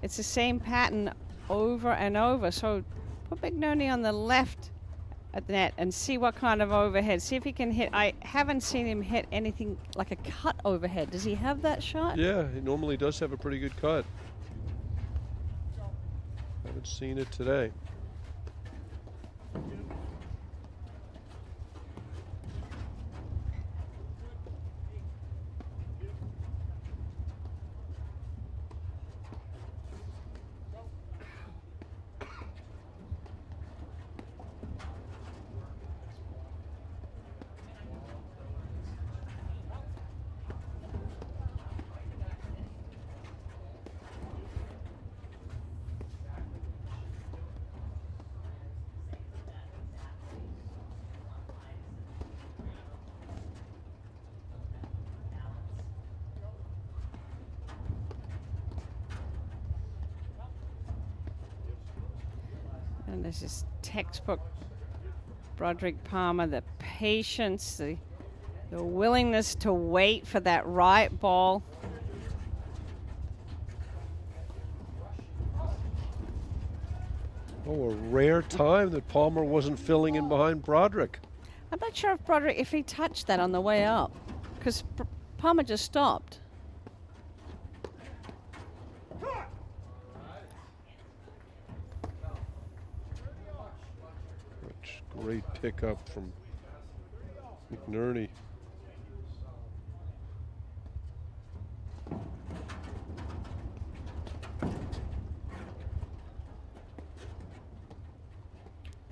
It's the same pattern over and over. So put McNerney on the left at the net and see what kind of overhead. See if he can hit. I haven't seen him hit anything like a cut overhead. Does he have that shot? Yeah, he normally does have a pretty good cut. Haven't seen it today. And this is textbook Broderick Palmer, the patience, the willingness to wait for that right ball. Oh, a rare time that Palmer wasn't filling in behind Broderick. I'm not sure if Broderick, if he touched that on the way up, because Palmer just stopped. Great pickup from McNerney.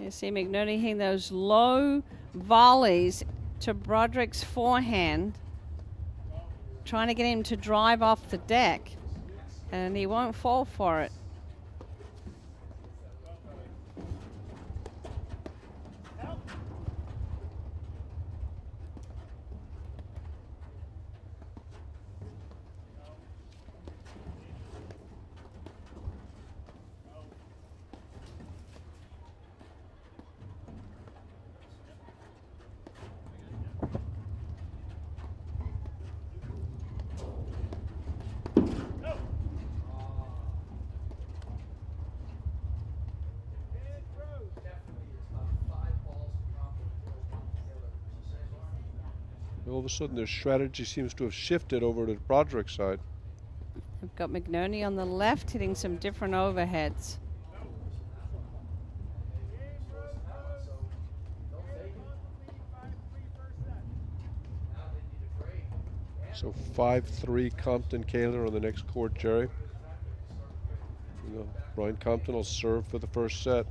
You see McNerney hitting those low volleys to Broderick's forehand, trying to get him to drive off the deck, and he won't fall for it. All of a sudden, their strategy seems to have shifted over to Broderick's side. We've got McNerney on the left hitting some different overheads. So 5-3 Compton Kaler on the next court, Jerry. Brian Compton will serve for the first set.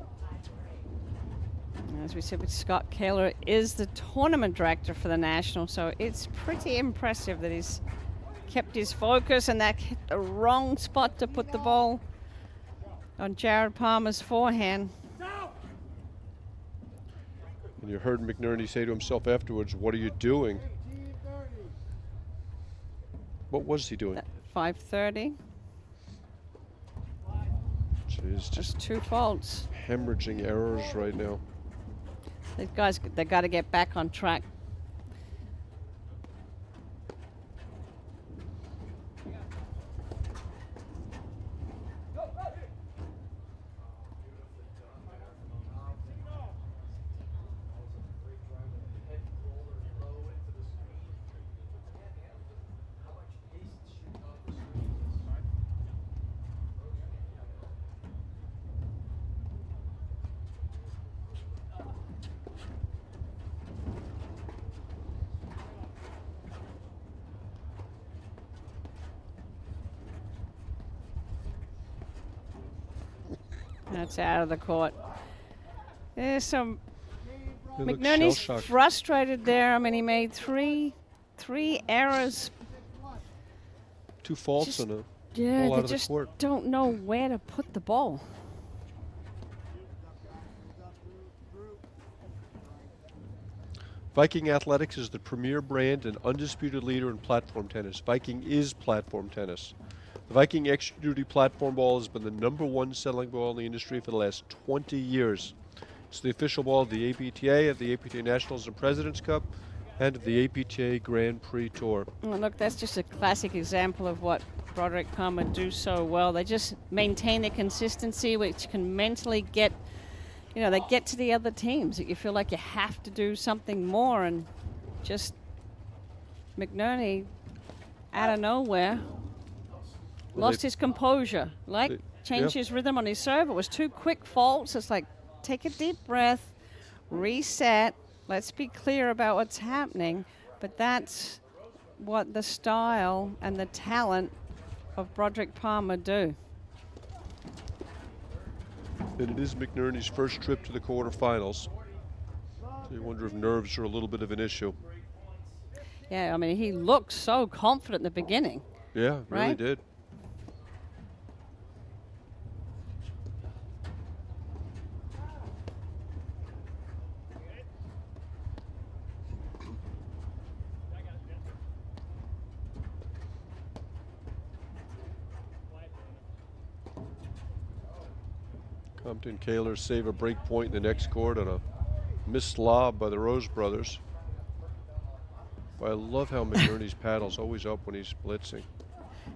As we said, Scott Kaler is the tournament director for the National, so it's pretty impressive that he's kept his focus and that hit the wrong spot to put the ball on Jared Palmer's forehand. And you heard McNerney say to himself afterwards, "What are you doing?" 15-30. What was he doing? 5:30. Jeez, Just just 2 faults. hemorrhaging errors right now. These guys, they got to get back on track. That's out of the court. There's some. They look McNerney's shell-shocked. frustrated there. I mean, he made three errors. 2 faults Just- and a Yeah, ball they out of the just court. don't know where to put the ball. Viking Athletics is the premier brand and undisputed leader in platform tennis. Viking is platform tennis. The Viking Extra Duty platform ball has been the #1 selling ball in the industry for the last 20 years. It's the official ball of the APTA, of the APTA Nationals and President's Cup, and of the APTA Grand Prix Tour. Oh, look, that's just a classic example of what Broderick Palmer do so well. They just maintain the consistency, which can mentally get, they get to the other teams that you feel like you have to do something more, and just McNerney out of nowhere lost his composure, changed his rhythm on his serve. It was 2 quick faults. It's like, take a deep breath, reset. Let's be clear about what's happening. But that's what the style and the talent of Broderick Palmer do. And it is McNerney's first trip to the quarterfinals. So you wonder if nerves are a little bit of an issue. Yeah, I mean, he looked so confident in the beginning. Yeah, really Right? did. Compton Kaler save a break point in the next court on a missed lob by the Rose brothers. But I love how McNerney's paddle's always up when he's blitzing.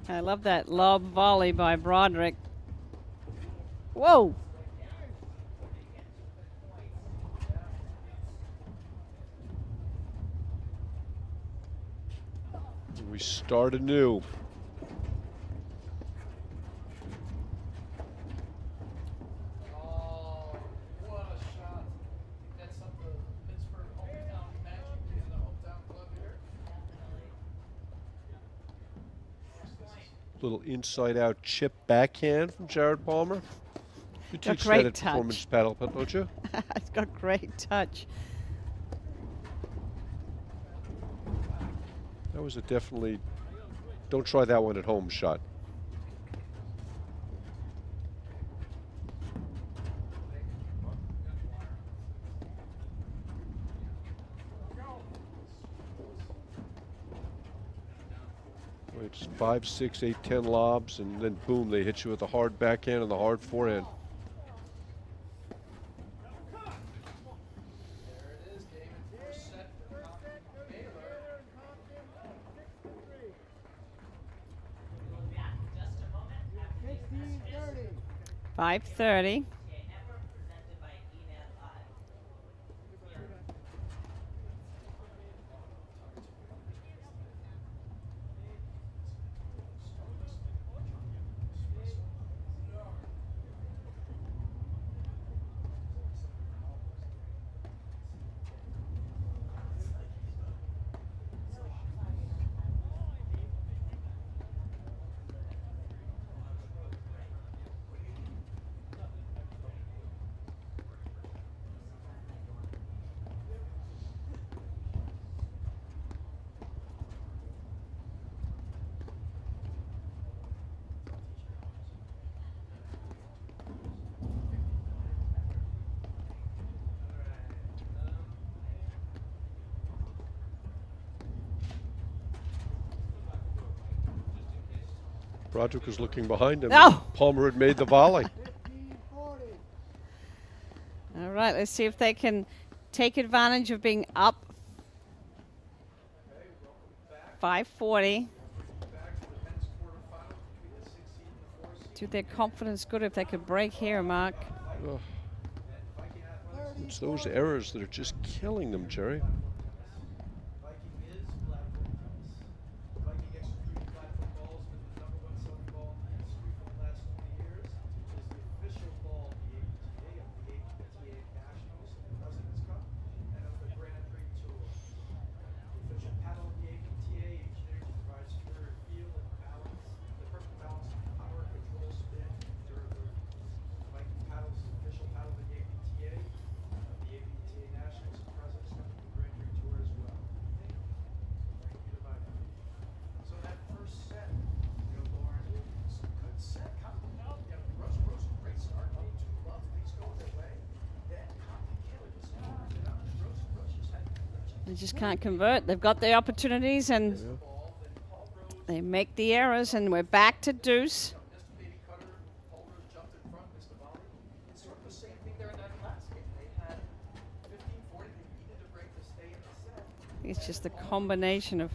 I love that lob volley by Broderick. Whoa! We start anew. Oh, what a shot. That's some of the Pittsburgh hometown magic in the hometown club here. Little inside-out chip backhand from Jared Palmer. You Got teach great that at touch. Performance Paddle, don't you? It's got great touch. That was a definitely don't try that one at home shot. It's 5, 6, 8, 10 lobs, and then boom, they hit you with the hard backhand and the hard forehand. There it is, game in first set for Compton Baylor. 16-30. 5:30. Broderick was looking behind him. No. Palmer had made the volley. 15-40. All right, let's see if they can take advantage of being up 5:40. Do their confidence good if they could break here, Mark. Ugh. It's those errors that are just killing them, Jerry. They just can't convert. They've got the opportunities and they make the errors, and we're back to deuce. It's just the combination of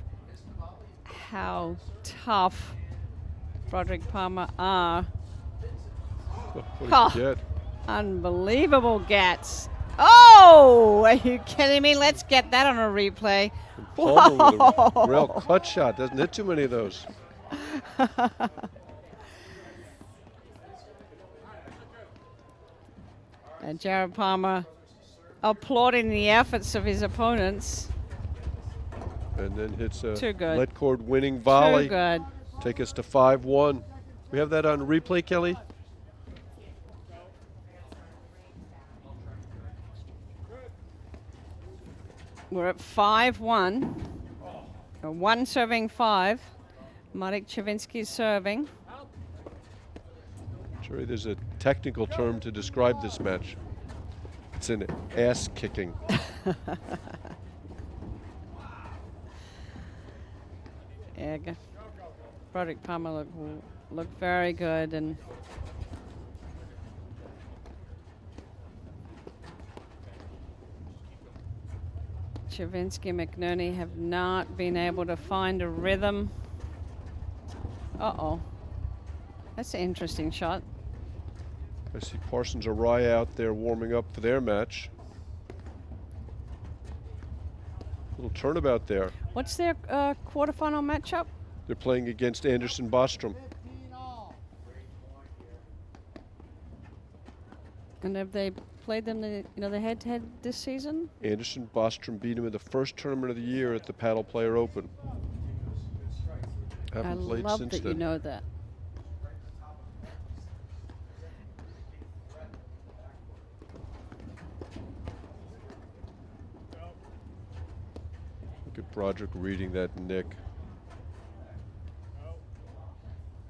how tough Broderick Palmer are. What did you get? Unbelievable gats. Oh, are you kidding me? Let's get that on a replay. Palmer with a Whoa. real clutch shot. Doesn't hit too many of those. And Jared Palmer applauding the efforts of his opponents. And then hits a Too good. lead cord winning volley. Too good. Take us to 5-1. We have that on replay, Kelly? We're at 5-1. One serving 5. Marek Czerwinski is serving. Jerry, there's a technical term to describe this match. It's an ass kicking. Yeah, Broderick Palmer looked very good, and Czerwinski and McNerney have not been able to find a rhythm. Uh-oh. That's an interesting shot. I see Parsons Arraya out there warming up for their match. Little turnabout there. What's their quarterfinal matchup? They're playing against Anderson Bostrom. 15-all. And have they played them the head-to-head this season? Anderson Bostrom beat him in the first tournament of the year at the Paddle Player Open. I Haven't played love since that then. you know that. Look at Broderick reading that nick.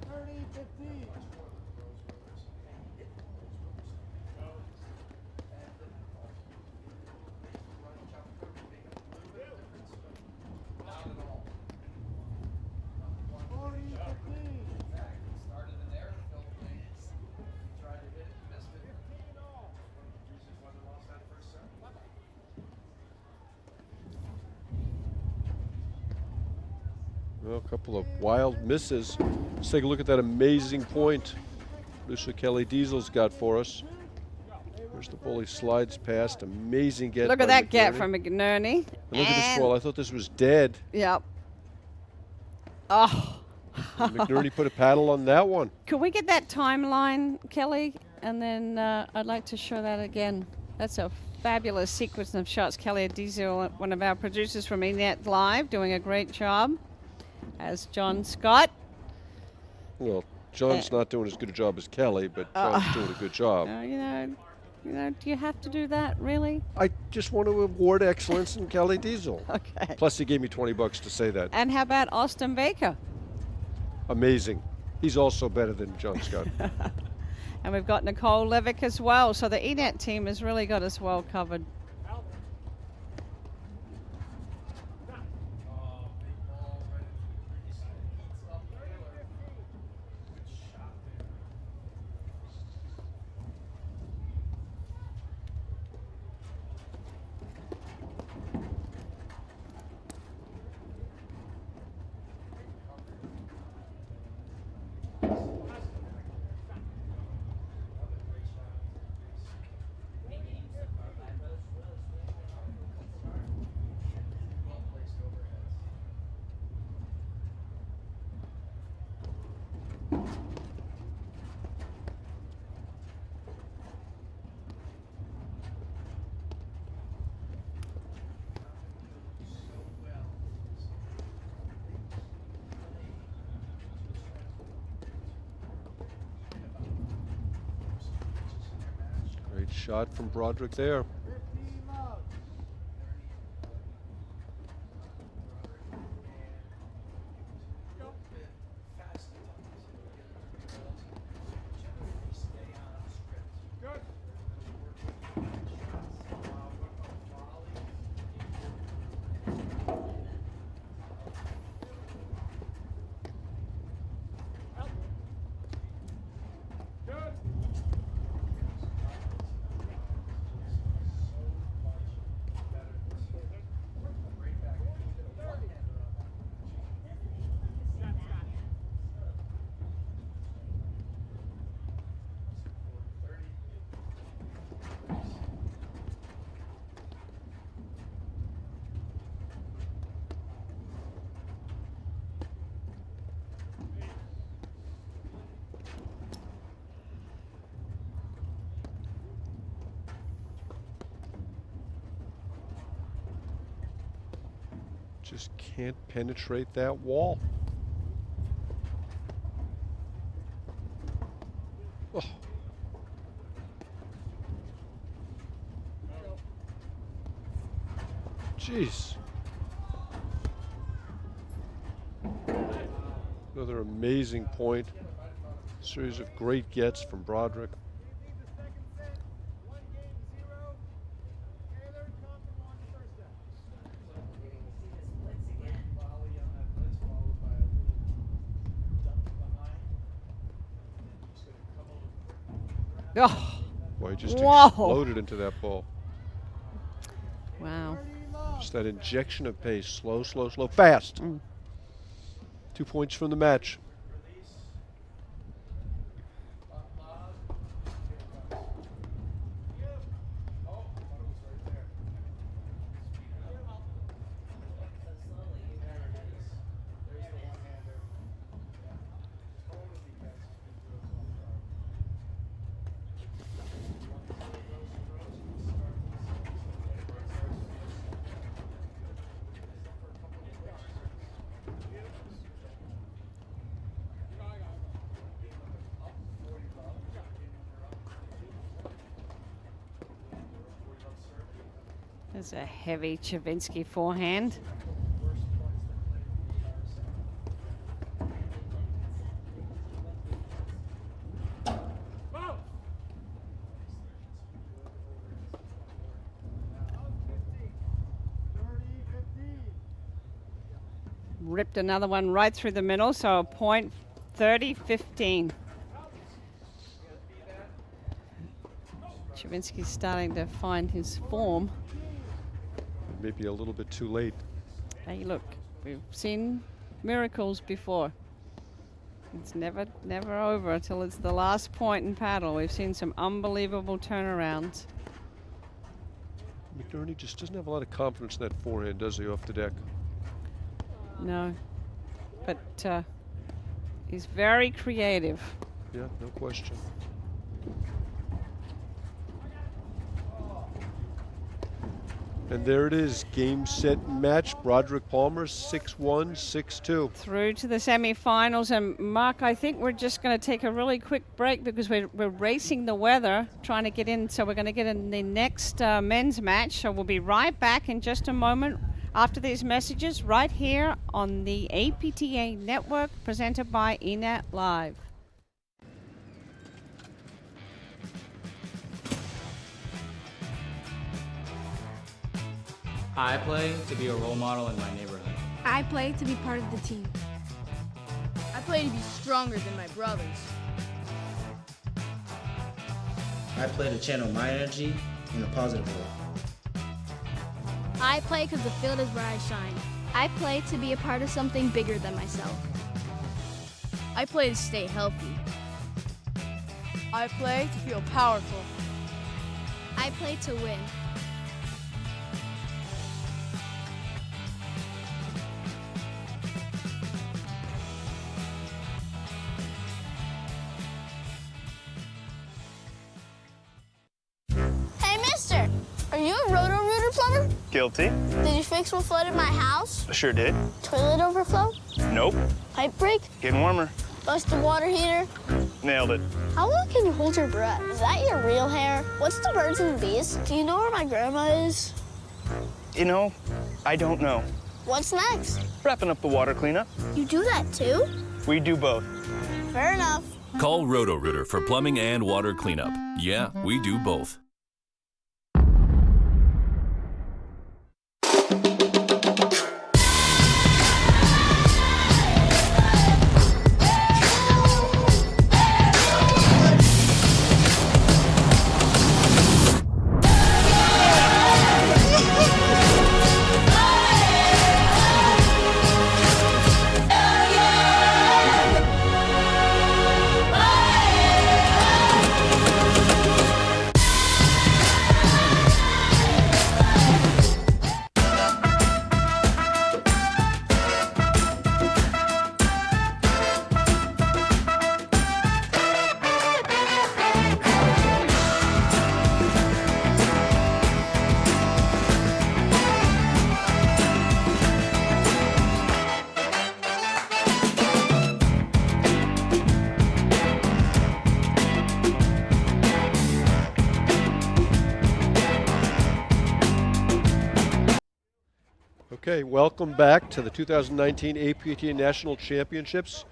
30-15. Well, a couple of wild misses. Let's take a look at that amazing point Lucia Kelly Diesel's got for us. There's the ball he slides past. Amazing get. Look by at that get McNerney. from McNerney. And look at this ball. I thought this was dead. Yep. Oh. McNerney put a paddle on that one. Could we get that timeline, Kelly? And then I'd like to show that again. That's a fabulous sequence of shots. Kelly Diesel, one of our producers from ENET Live, doing a great job. As John Scott. Well, John's not doing as good a job as Kelly, but John's doing a good job. You know, do you have to do that, really? I just want to award excellence in Kelly Diesel. Okay. Plus, he gave me $20 to say that. And how about Austin Baker? Amazing. He's also better than John Scott. And we've got Nicole Levick as well. So the ENET team has really got us well covered. shot from Broderick there. 15 love. Just can't penetrate that wall. Oh. Jeez. Another amazing point. Series of great gets from Broderick. Oh, Boy, he just Whoa. exploded into that ball. wow. Just that injection of pace. Slow, slow, slow, fast. 2 points from the match. There's a heavy Czerwinski forehand. Ripped another one right through the middle, so a point, 30-15. Czerwinski's starting to find his form. Maybe a little bit too late. Hey, look, we've seen miracles before. It's never over until it's the last point in paddle. We've seen some unbelievable turnarounds. McNerney just doesn't have a lot of confidence in that forehand, does he, off the deck? No, but he's very creative. Yeah, no question. And there it is, game, set, match. Broderick Palmer, 6-1, 6-2. Through to the semifinals. And Mark, I think we're just going to take a really quick break because we're racing the weather, trying to get in. So we're going to get in the next men's match. So we'll be right back in just a moment after these messages right here on the APTA Network, presented by eNet Live. I play to be a role model in my neighborhood. I play to be part of the team. I play to be stronger than my brothers. I play to channel my energy in a positive way. I play because the field is where I shine. I play to be a part of something bigger than myself. I play to stay healthy. I play to feel powerful. I play to win. Hey, mister, are you a roto-rooter plumber? Guilty. Did you fix what flooded my house? Sure did. Toilet overflow? Nope. Pipe break? Getting warmer. Busted water heater? Nailed it. How long can you hold your breath? Is that your real hair? What's the birds and the bees? Do you know where my grandma is? You know, I don't know. What's next? Wrapping up the water cleanup. You do that too? We do both. Fair enough. Call Roto-Rooter for plumbing and water cleanup. Yeah, we do both. Okay, welcome back to the 2019 APTA National Championships.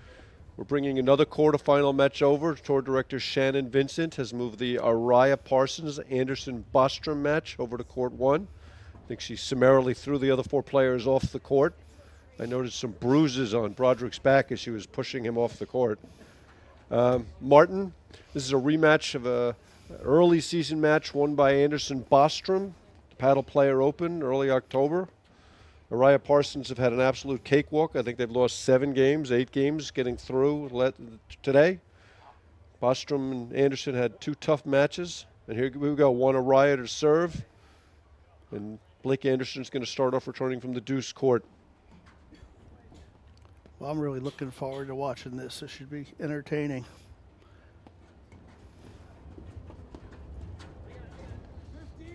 We're bringing another quarterfinal match over. Tour director Shannon Vincent has moved the Arraya Parsons Anderson Bostrom match over to court 1. I think she summarily threw the other 4 players off the court. I noticed some bruises on Broderick's back as she was pushing him off the court. Martin, this is a rematch of an early season match won by Anderson Bostrom, the Paddle Player Open, early October. Arraya Parsons have had an absolute cakewalk. I think they've lost 7 games, 8 games getting through today. Bostrom and Anderson had 2 tough matches. And here we go, one Arraya to serve. And Blake Anderson's going to start off returning from the deuce court. Well, I'm really looking forward to watching this. It should be entertaining.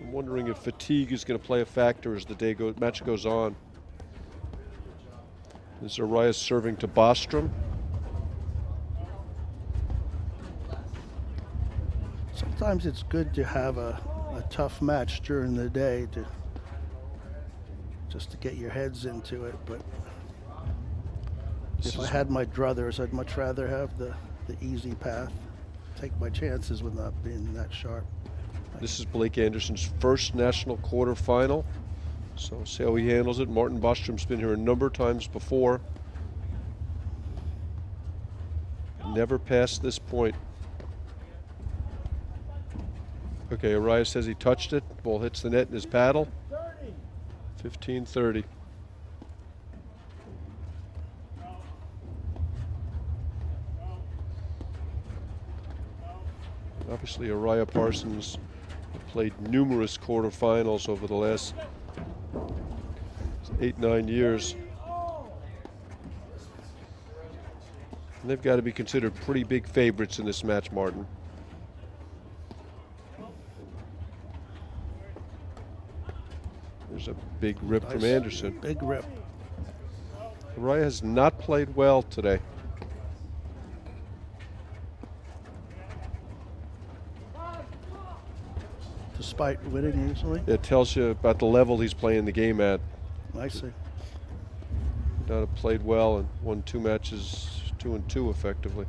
I'm wondering if fatigue is going to play a factor as the match goes on. This is Arraya serving to Bostrom. Sometimes it's good to have a tough match during the day just to get your heads into it. But if I had my druthers, I'd much rather have the easy path. Take my chances with not being that sharp. This is Blake Anderson's first national quarterfinal. So see how he handles it. Martin Bostrom's been here a number of times before. Never past this point. Okay, Arraya says he touched it. Ball hits the net in his paddle. 15-30. Obviously, Arraya Parsons played numerous quarterfinals over the last 8-9 years. And they've got to be considered pretty big favorites in this match, Martin. There's a big rip from Anderson. Big rip. Arraya has not played well today. Despite winning usually? It tells you about the level he's playing the game at. I see. Not have played well and won 2 matches, 2-2 effectively.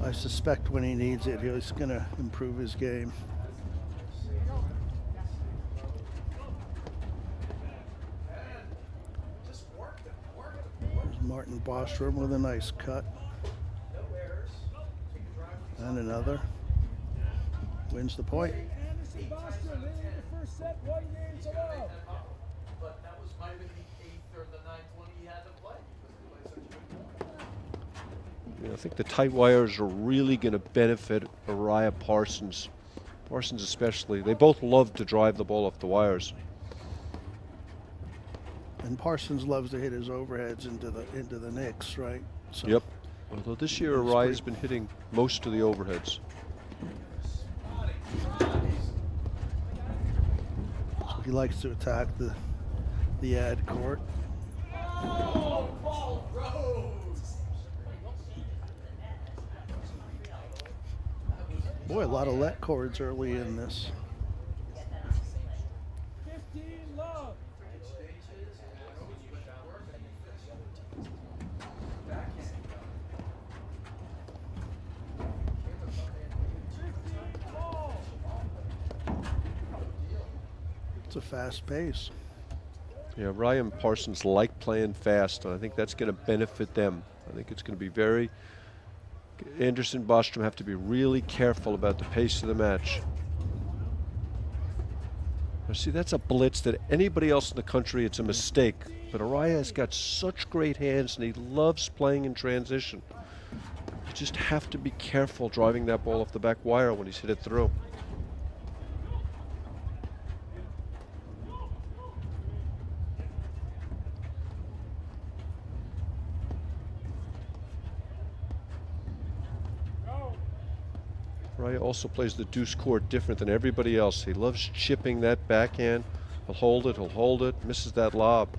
I suspect when he needs it, he's going to improve his game. There's Martin Bostrom with a nice cut. And another. Wins the point. Anderson Bostrom in the first set, 1 game to love. But that was might have been the 8th or the 9th one he had to play because they played such a good ball. I think the tight wires are really going to benefit Arraya Parsons. Parsons especially. They both love to drive the ball off the wires. And Parsons loves to hit his overheads into the nicks, right? So Yep. Although this year Arraya's been hitting most of the overheads. So he likes to attack the ad court. Boy, a lot of let chords early in this. 15 love. It's a fast pace. Yeah, Ryan and Parsons like playing fast, and I think that's going to benefit them. I think it's going to be very... Anderson, Bostrom have to be really careful about the pace of the match. Now, see, that's a blitz that anybody else in the country, it's a mistake. But Arraya has got such great hands, and he loves playing in transition. You just have to be careful driving that ball off the back wire when he's hit it through. Arraya also plays the deuce chord different than everybody else. He loves chipping that backhand. He'll hold it, misses that lob.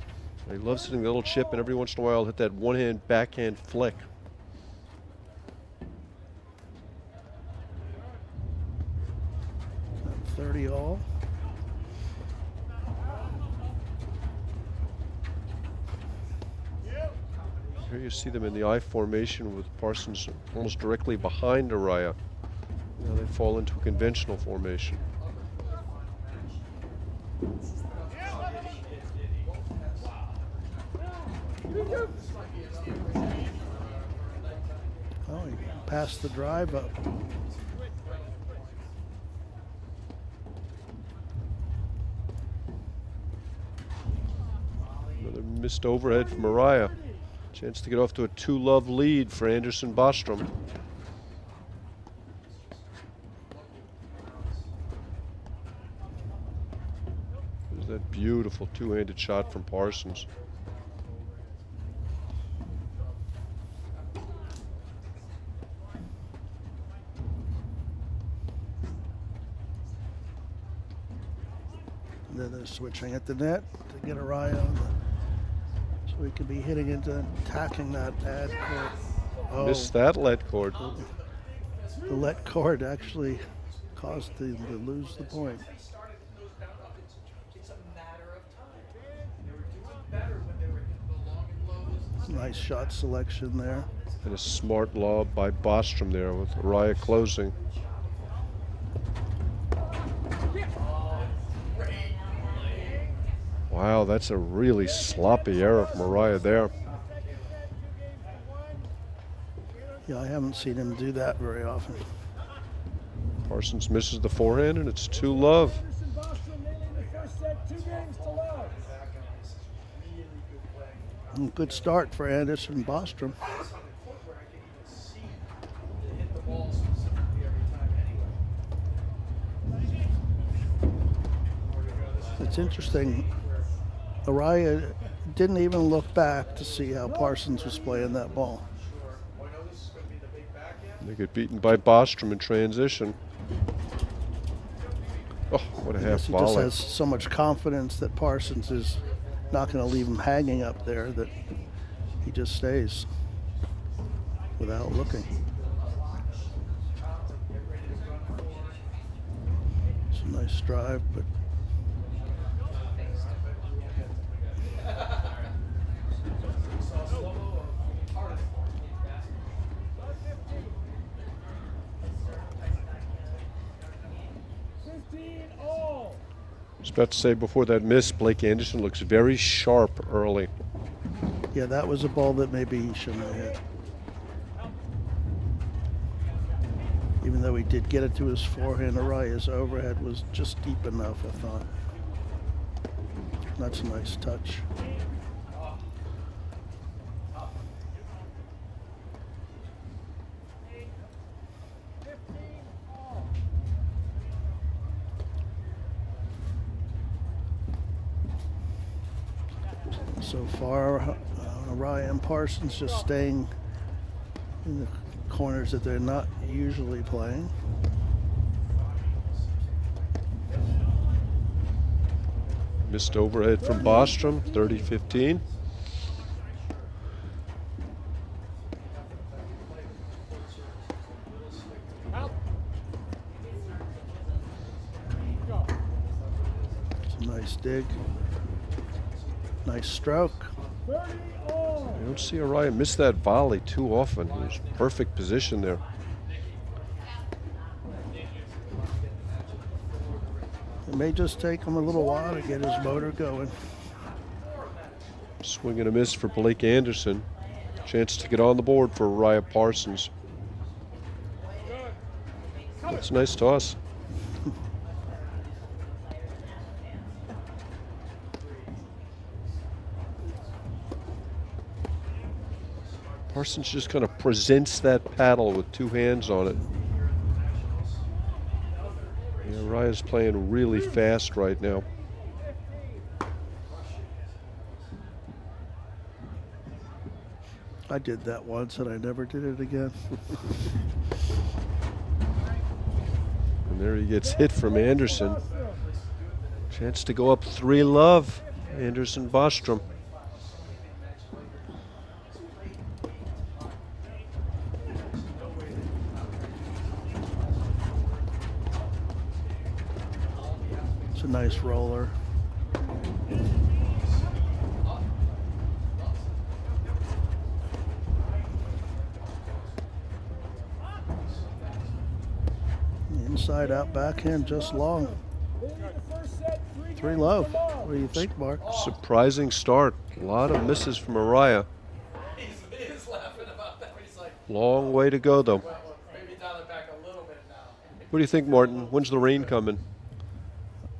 He loves hitting the little chip, and every once in a while he'll hit that one-hand backhand flick. At 30 all. Here you see them in the I formation with Parsons almost directly behind Arraya. Now they fall into a conventional formation. Oh, he passed the drive up. Another missed overhead from Arraya. Chance to get off to a 2-love lead for Anderson Bostrom. There's that beautiful two-handed shot from Parsons. And then they're switching at the net to get Arraya on so he could be hitting into attacking that ad cord. Oh, Missed that let cord. the let cord actually caused them to lose the point. Nice shot selection there. And a smart lob by Bostrom there with Arraya closing. Wow, that's a really sloppy error from Arraya there. Yeah, I haven't seen him do that very often. Parsons misses the forehand, and it's 2-love. Anderson Bostrom nailing the first set, 2 games to love. Good start for Anderson Bostrom. It's interesting. Arraya didn't even look back to see how Parsons was playing that ball. They get beaten by Bostrom in transition. Oh, what a I half guess he just volley. has so much confidence that Parsons is not going to leave him hanging up there that he just stays without looking. It's a nice drive, but I was about to say before that miss, Blake Anderson looks very sharp early. yeah, that was a ball that maybe he shouldn't have hit. Even though he did get it to his forehand, Araya's overhead was just deep enough, I thought. That's a nice touch. So far, Arraya and Parsons just staying in the corners that they're not usually playing. Missed overhead from Bostrom, 30-15. Nice dig. Nice stroke. 30 all. I don't see Arraya miss that volley too often. He was perfect position there. It may just take him a little while to get his motor going. Swing and a miss for Blake Anderson. Chance to get on the board for Arraya Parsons. That's a nice toss. Parsons just kind of presents that paddle with two hands on it. Yeah, Arraya's playing really fast right now. I did that once and I never did it again. And there he gets hit from Anderson. Chance to go up 3-love. Anderson Bostrom. It's a nice roller. Inside out backhand just long. 3-love. What do you think, Mark? Surprising start. A lot of misses from Arraya. He's laughing about that. He's like, Long way to go, though. maybe dial it back a little bit now. What do you think, Martin? When's the rain coming?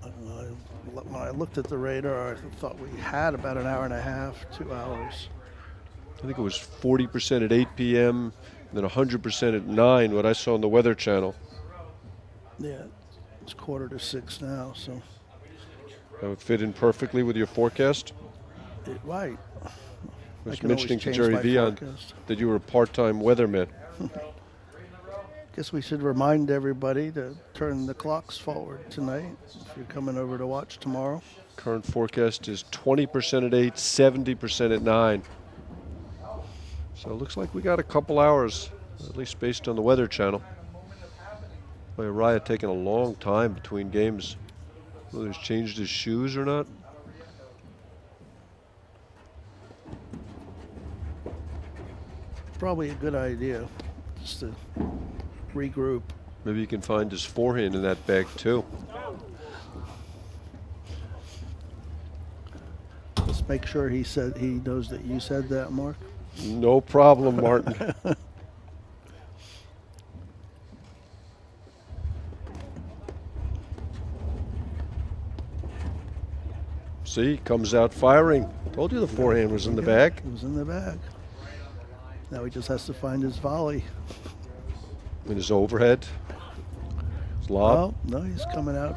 When I looked at the radar, I thought we had about an hour and a half, 2 hours. I think it was 40% at 8 p.m., and then 100% at 9, what I saw on the Weather Channel. Yeah, it's 5:45 now, so. That would fit in perfectly with your forecast? Right. I I was can mentioning always to change Jerry my V forecast. that you were a part-time weatherman. Guess we should remind everybody to turn the clocks forward tonight if you're coming over to watch tomorrow. Current forecast is 20% at 8, 70% at 9. So it looks like we got a couple hours, at least based on the Weather Channel. Boy, Arraya taking a long time between games. Whether he's changed his shoes or not. Probably a good idea just to regroup. Maybe he can find his forehand in that bag too. Let's make sure he knows that you said that, Mark. No problem, Martin. See, comes out firing. Told you the forehand was in the bag. It was in the bag. Now he just has to find his volley. And his overhead. His lob. Oh, no, he's coming out.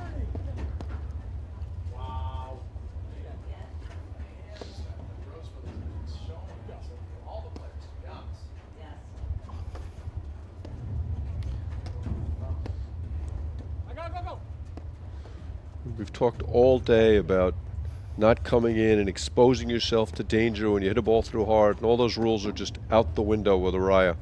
We've talked all day about not coming in and exposing yourself to danger when you hit a ball through hard, and all those rules are just out the window with Arraya.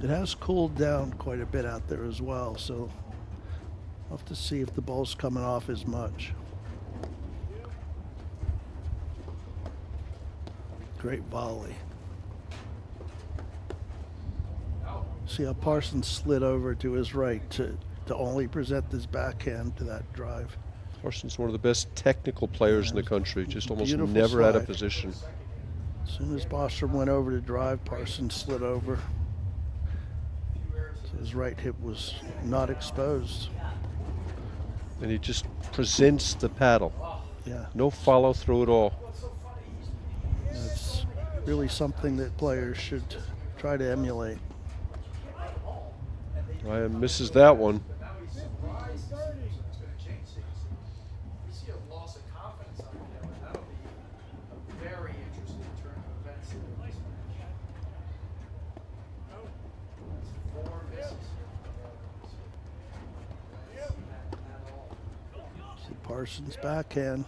It has cooled down quite a bit out there as well, so we'll have to see if the ball's coming off as much. Great volley. See how Parsons slid over to his right to only present his backhand to that drive. Parsons, one of the best technical players in the country, just almost Beautiful never out of slide. position. As soon as Bostrom went over to drive, Parsons slid over. So his right hip was not exposed. And he just presents the paddle. Yeah. No follow through at all. That's really something that players should try to emulate. Ryan misses that one. See Parsons backhand.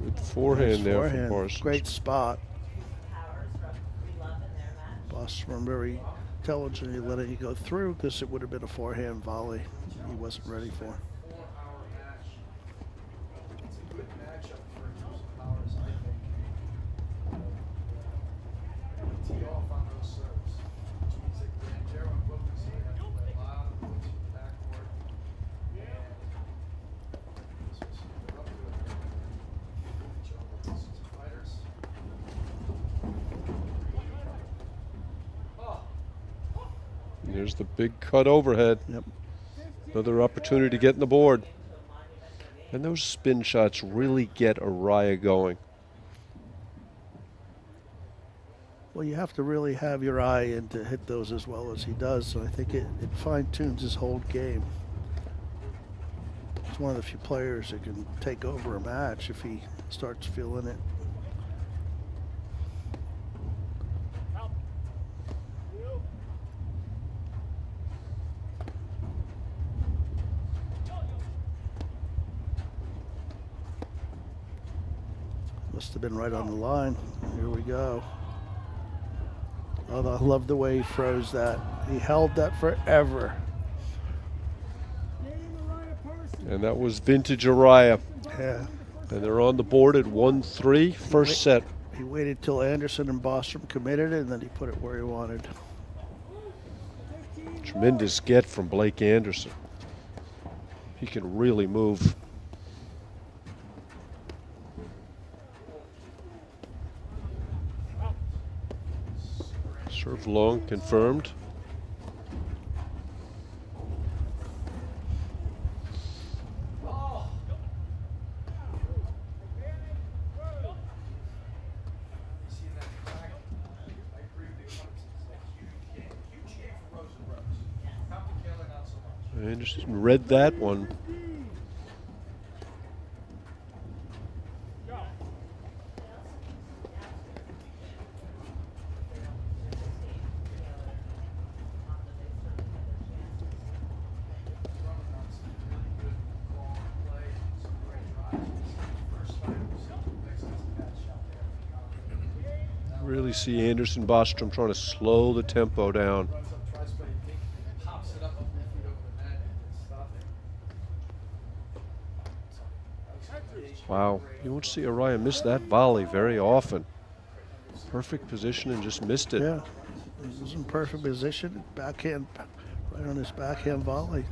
Good forehand Nice there forehand. for Parsons. Great spot. Bostrom very intelligently letting it go through because it would have been a forehand volley he wasn't ready for. 4-hour match. It's a good matchup for House Powers, I think. Tee off on those serves. Which means that Grandero and Wilkins here have to play a lot of points from the backcourt. And this was up to it. Each other distance fighters. And there's the big cut overhead. Yep. Another opportunity to get in the board. And those spin shots really get Arraya going. Well, you have to really have your eye in to hit those as well as he does. So I think it fine-tunes his whole game. He's one of the few players that can take over a match if he starts feeling it. Must have been right on the line. Here we go. Oh, I love the way he froze that. He held that forever. And that was vintage Arraya. Yeah. And they're on the board at 1-3, first set. He waited till Anderson and Bostrom committed it, and then he put it where he wanted. Tremendous get from Blake Anderson. He can really move. Serve long, confirmed. Anderson read that one. Really see Anderson Bostrom trying to slow the tempo down. Wow, you won't see Arraya miss that volley very often. Perfect position and just missed it. Yeah, he was in perfect position, backhand, right on his backhand volley.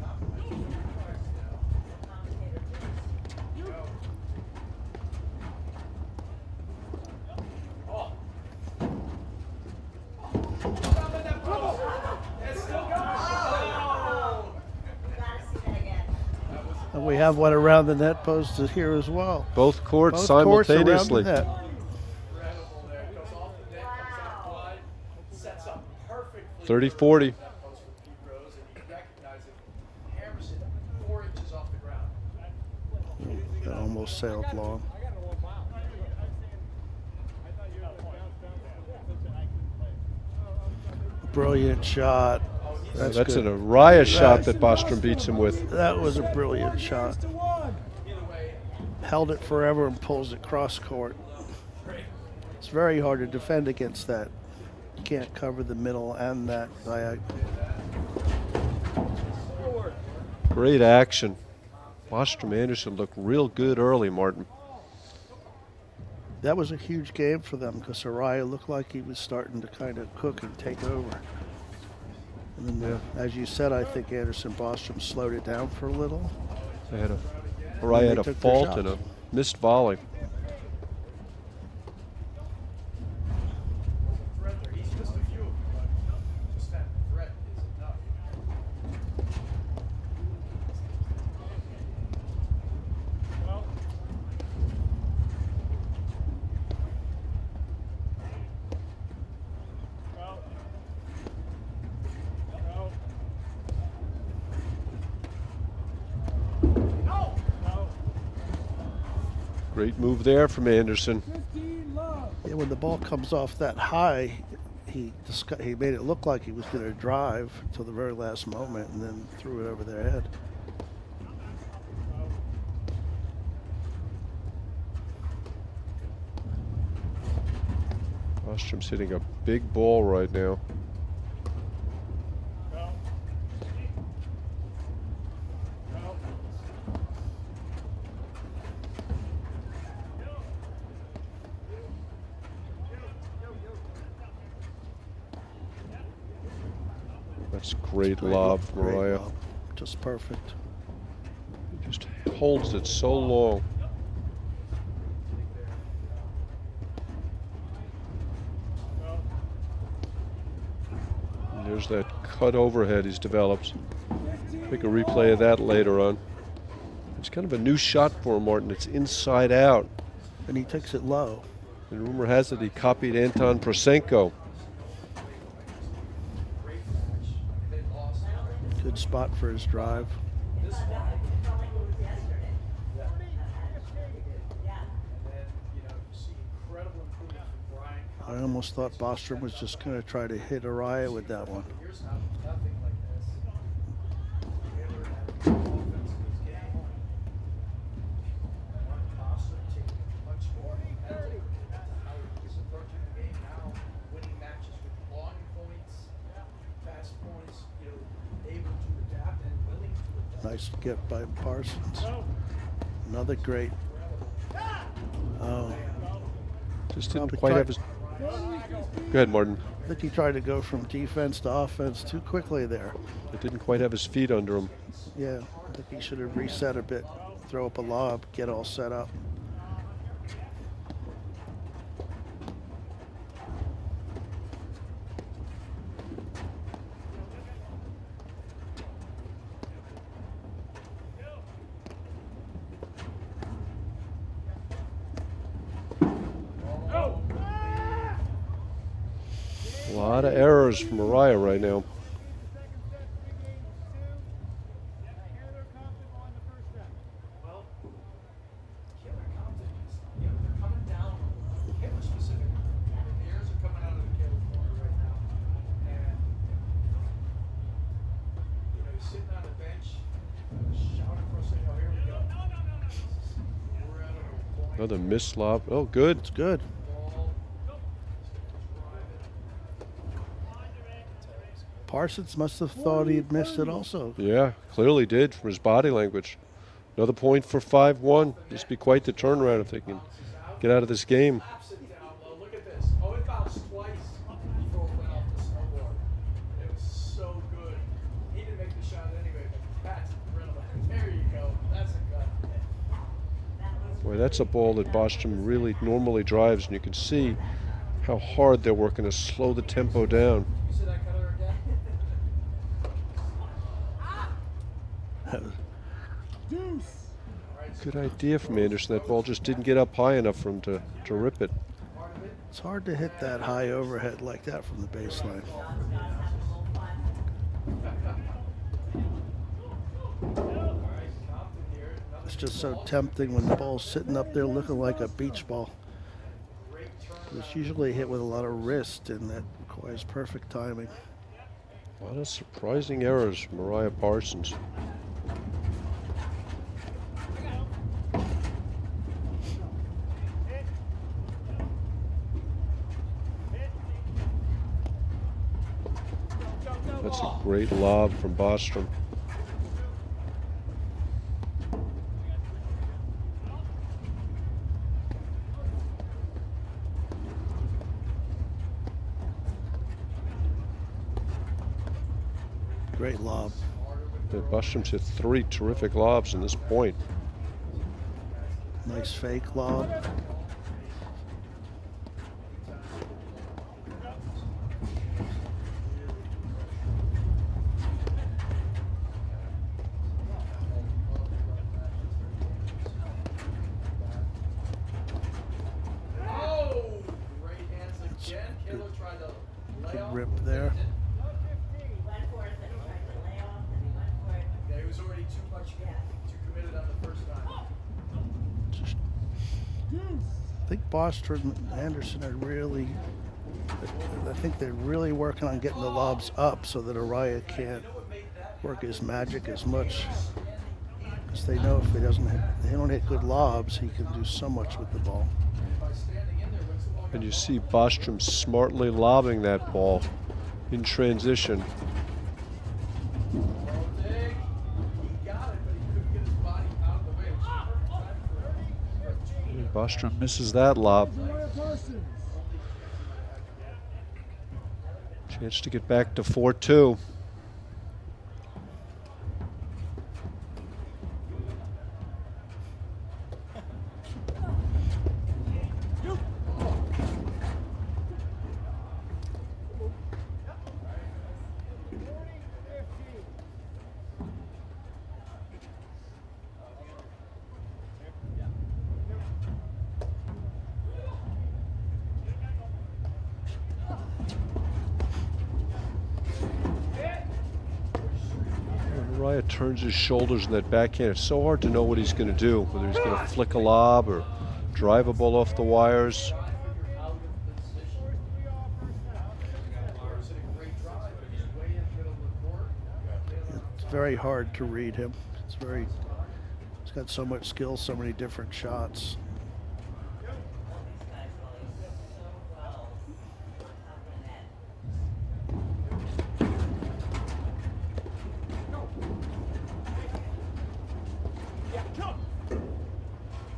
And we have one around the net post here as well. Both courts Both simultaneously. Courts around the net. 30-40. That almost sailed long. Brilliant shot. That's good. an Arraya shot that Bostrom beats him with. That was a brilliant shot. Held it forever and pulls it cross court. It's very hard to defend against that. You can't cover the middle and that diagonal. Great action. Bostrom Anderson looked real good early, Martin. That was a huge game for them because Arraya looked like he was starting to kind of cook and take over. And then, as you said, I think Anderson Bostrom slowed it down for a little. They had Arraya had a fault and a missed volley. Great move there from Anderson. Yeah, when the ball comes off that high, he made it look like he was going to drive until the very last moment and then threw it over their head. Bostrom's hitting a big ball right now. That's great lob from Great Arraya. lob. Just perfect. He just holds it so long. And there's that cut overhead he's developed. Make a replay of that later on. It's kind of a new shot for him, Martin. It's inside out. And he takes it low. And rumor has it he copied Anton Prosenko. Good spot for his drive. I almost thought Bostrom was just going to try to hit Arraya with that one. Nice get by Parsons. Another great. Oh. Just didn't quite have his. Go ahead, Martin. I think he tried to go from defense to offense too quickly there. It didn't quite have his feet under him. Yeah, I think he should have reset a bit, throw up a lob, get all set up. A lot of errors from Arraya right now. Another missed lob. Oh, good. It's good. Parsons must have thought he had missed it also. Yeah, clearly did from his body language. Another point for 5-1. This would be quite the turnaround if they can get out of this game. Look at this. Oh, it bounced twice before it went off the snowboard. It was so good. He didn't make the shot anyway, but that's incredible. There you go. That's a cut. Boy, that's a ball that Bostrom really normally drives, and you can see how hard they're working to slow the tempo down. You see that cutter again? Good idea from Anderson. That ball just didn't get up high enough for him to rip it. It's hard to hit that high overhead like that from the baseline. It's just so tempting when the ball's sitting up there looking like a beach ball. It's usually hit with a lot of wrist, and that requires perfect timing. A lot of surprising errors from Arraya Parsons. That's a great lob from Bostrom. Great lob. Yeah, Bostrom's hit 3 terrific lobs in this point. Nice fake lob. Good rip there. Yeah, he was already too committed on the first time. I think Bostrom and Anderson are really, I think they're really working on getting the lobs up so that Arraya can't work his magic as much. Because they know if they don't hit good lobs, he can do so much with the ball. And you see Bostrom smartly lobbing that ball in transition. And Bostrom misses that lob. Chance to get back to 4-2. Arraya turns his shoulders in that backhand. It's so hard to know what he's going to do, whether he's going to flick a lob or drive a ball off the wires. It's very hard to read him. He's got so much skill, so many different shots.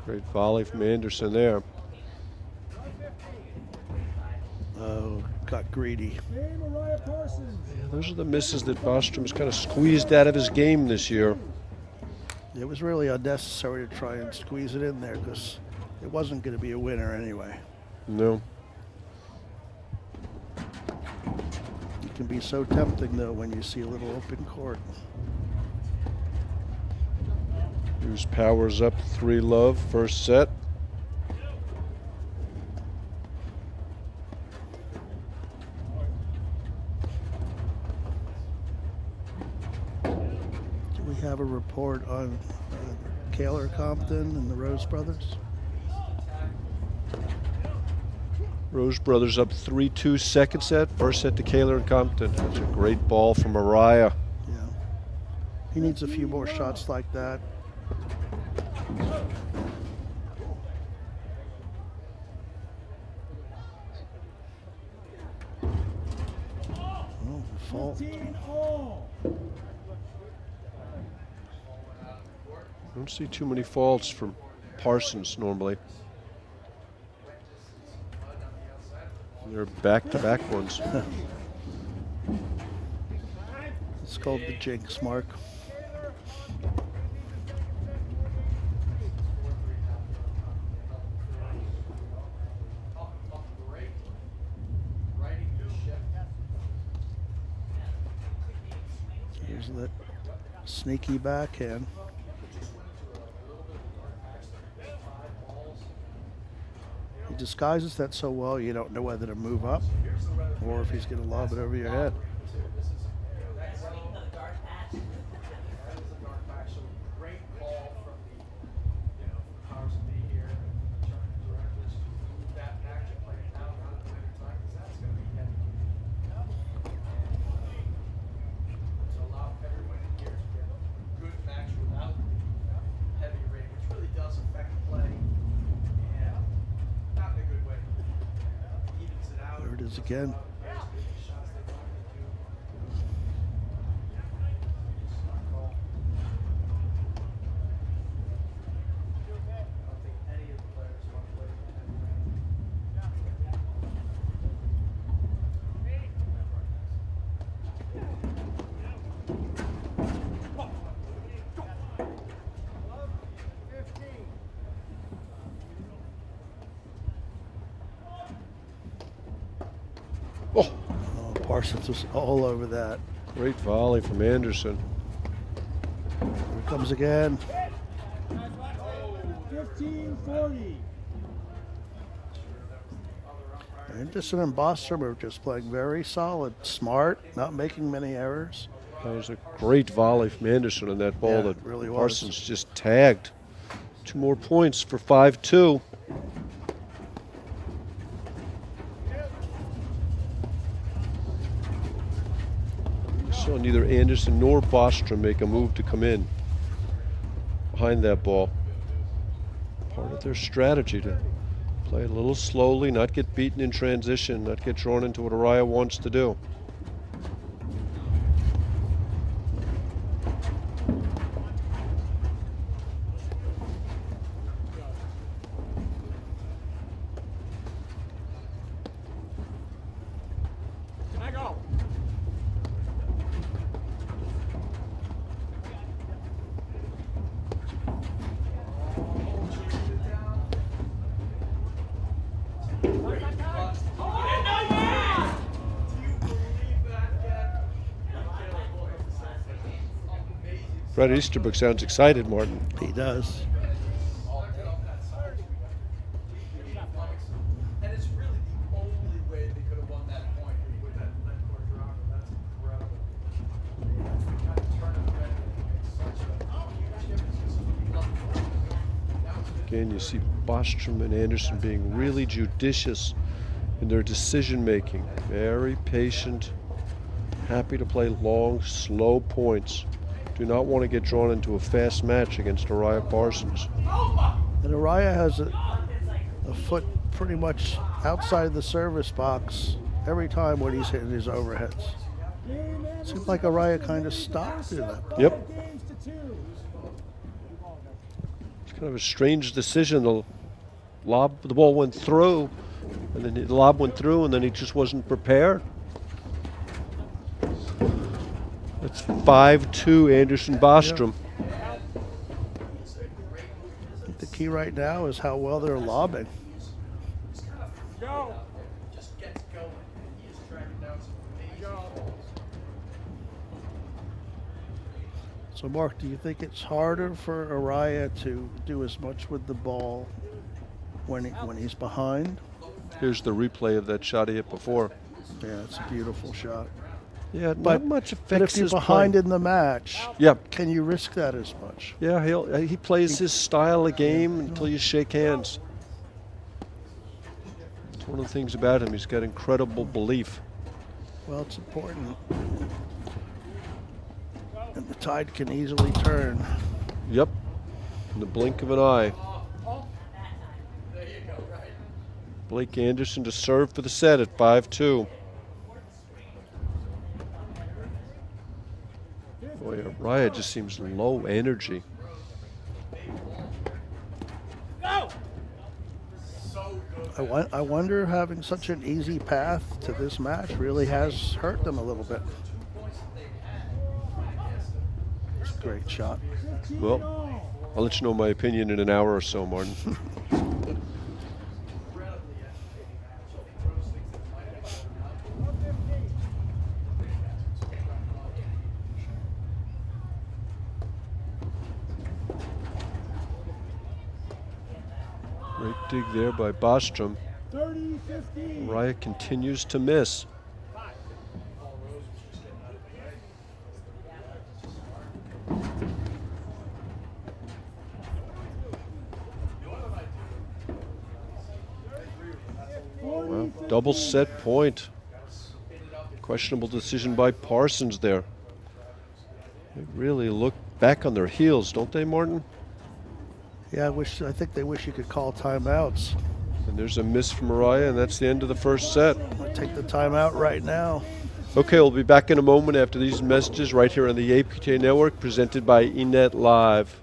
Great volley from Anderson there. Oh, got greedy. Name Arraya Parsons. Yeah, those are the misses that Bostrom's kind of squeezed out of his game this year. It was really unnecessary to try and squeeze it in there because it wasn't going to be a winner anyway. No. It can be so tempting, though, when you see a little open court. Hughes powers up 3-love, first set. Do we have a report on Kaler Compton and the Rose Brothers? Rose Brothers up 3-2 second set. First set to Kaler and Compton. That's a great ball from Arraya. Yeah. He needs a few more shots like that. Oh, fault. 15 all. Don't see too many faults from Parsons normally. They're back-to-back ones. It's called the jinx, Mark. Here's that sneaky backhand. He disguises that so well you don't know whether to move up or if he's going to lob it over your head. Great call from the powers that be here and tournament directors to move that action play out of the winter time because that's going to be heavy. To allow everyone in here to get a good match without heavy rain, which really does affect play and not in a good way. Evens it out. There it is again. Shots they wanted to do. Oh, Parsons was all over that. great volley from Anderson. Here it comes again. 15-40. Anderson and Bostrom are just playing very solid, smart, not making many errors. That was a great volley from Anderson on that ball Yeah, that it really was. Parsons just tagged. 2 more points for 5-2. So neither Anderson nor Bostrom make a move to come in behind that ball. Part of their strategy to play a little slowly, not get beaten in transition, not get drawn into what Arraya wants to do. Can I go? Brett Easterbrook sounds excited, Martin. He does. And it's really the only way they could have won that point with that court drop. That's incredible. Kind of turn it around. Again, you see Bostrom and Anderson being really judicious in their decision making. Very patient, happy to play long, slow points. Do not want to get drawn into a fast match against Arraya Parsons. And Arraya has a foot pretty much outside the service box every time when he's hitting his overheads. Seems like Arraya kind of stopped in that point. Yep. It's kind of a strange decision. The ball went through, and then the lob went through, and then he just wasn't prepared. It's 5-2 Anderson Bostrom. The key right now is how well they're lobbing. So Mark, do you think it's harder for Arraya to do as much with the ball when he's behind? Here's the replay of that shot he hit before. Yeah, it's a beautiful shot. Yeah, But not much affects But if you're his behind play. in the match, Yep. can you risk that as much? Yeah, he plays his style of game until you shake hands. It's one of the things about him. He's got incredible belief. Well, it's important. And the tide can easily turn. Yep, in the blink of an eye. Blake Anderson to serve for the set at 5-2. Boy, Arraya just seems low energy. I wonder having such an easy path to this match really has hurt them a little bit. It's a great shot. Well, I'll let you know my opinion in an hour or so, Martin. Great dig there by Bostrom. 30-15. Arraya continues to miss. Well, double set point. Questionable decision by Parsons there. They really look back on their heels, don't they, Martin? Yeah, I think they wish you could call timeouts. And there's a miss from Arraya, and that's the end of the first set. I'll take the timeout right now. Okay, we'll be back in a moment after these messages right here on the APTA Network, presented by eNet Live.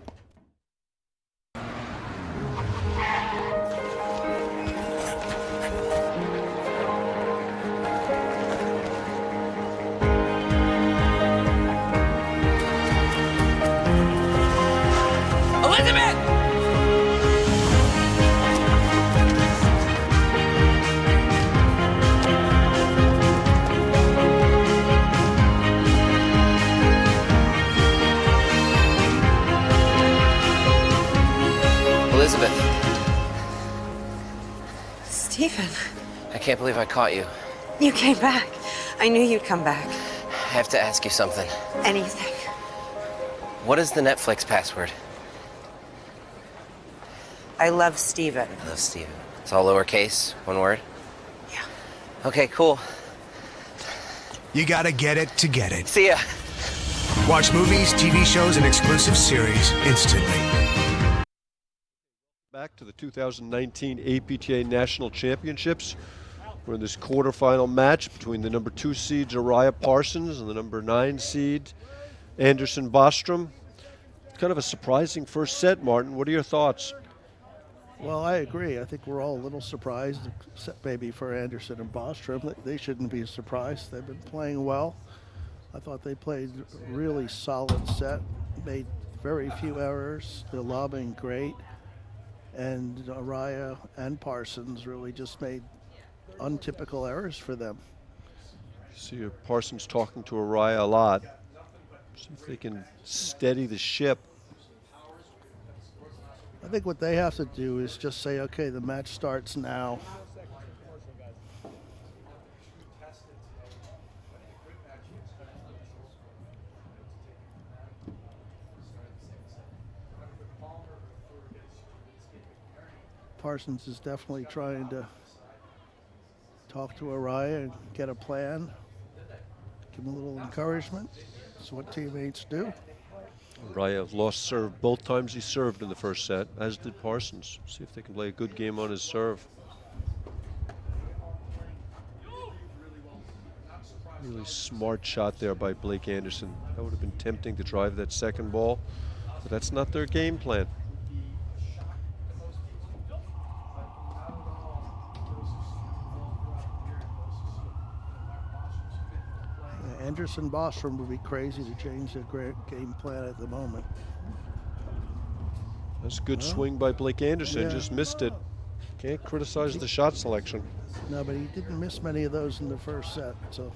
Stephen. I can't believe I caught you. You came back. I knew you'd come back. I have to ask you something. Anything. What is the Netflix password? I love Stephen. I love Steven. It's all lowercase, one word? Yeah. Okay, cool. You gotta get it to get it. See ya. Watch movies, TV shows, and exclusive series instantly. Back to the 2019 APTA National Championships. We're in this quarterfinal match between the number 2 seeds Arraya Parsons and the number 9 seed Anderson Bostrom. Kind of a surprising first set, Martin. What are your thoughts? Well, I agree. I think we're all a little surprised, except maybe for Anderson and Bostrom. They shouldn't be surprised. They've been playing well. I thought they played a really solid set, made very few errors. They're lobbing great. And Arraya and Parsons really just made untypical errors for them. See Parsons talking to Arraya a lot. See if they can steady the ship. I think what they have to do is just say, okay, the match starts now. Parsons is definitely trying to talk to Arraya and get a plan. Give him a little encouragement. That's what teammates do. Arraya lost serve both times he served in the first set, as did Parsons. See if they can play a good game on his serve. Really smart shot there by Blake Anderson. That would have been tempting to drive that second ball, but that's not their game plan. Anderson Bostrom would be crazy to change their great game plan at the moment. That's a good swing by Blake Anderson, Yeah. just missed it. Can't criticize the shot selection. No, but he didn't miss many of those in the first set, so.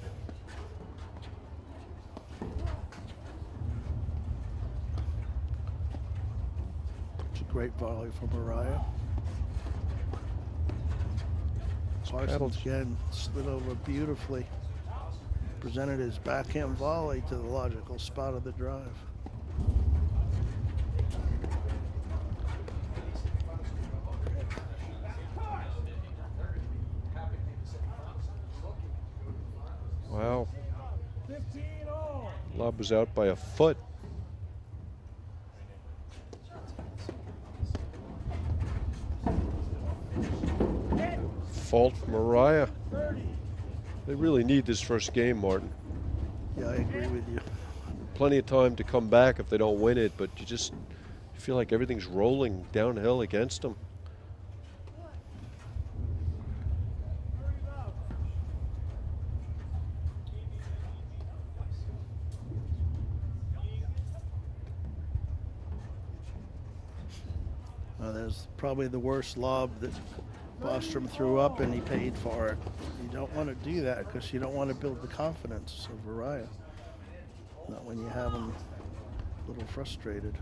It's a great volley from Arraya. Parsons again slid over beautifully. Presented his backhand volley to the logical spot of the drive. Wow. Lob was out by a foot. Fault from Arraya. They really need this first game, Martin. Yeah, I agree with you. Plenty of time to come back if they don't win it, but you just feel like everything's rolling downhill against them. There's probably the worst lob that Bostrom threw up, and he paid for it. You don't want to do that because you don't want to build the confidence of Arraya. Not when you have him a little frustrated.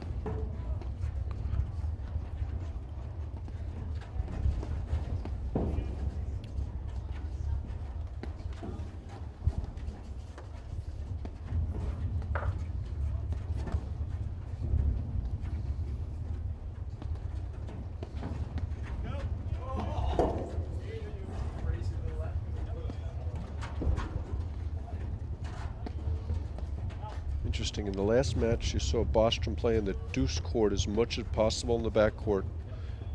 Interesting, in the last match you saw Bostrom playing the deuce court as much as possible in the back court.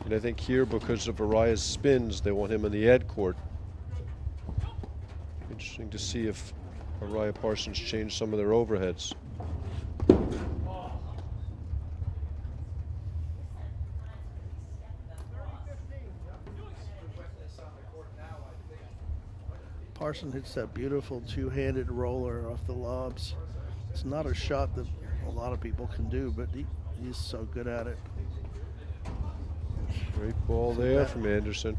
And I think here, because of Arraya's spins, they want him in the ad court. Interesting to see if Arraya Parsons changed some of their overheads. Parsons hits that beautiful two-handed roller off the lobs. It's not a shot that a lot of people can do, but he's so good at it. Great ball there from Anderson.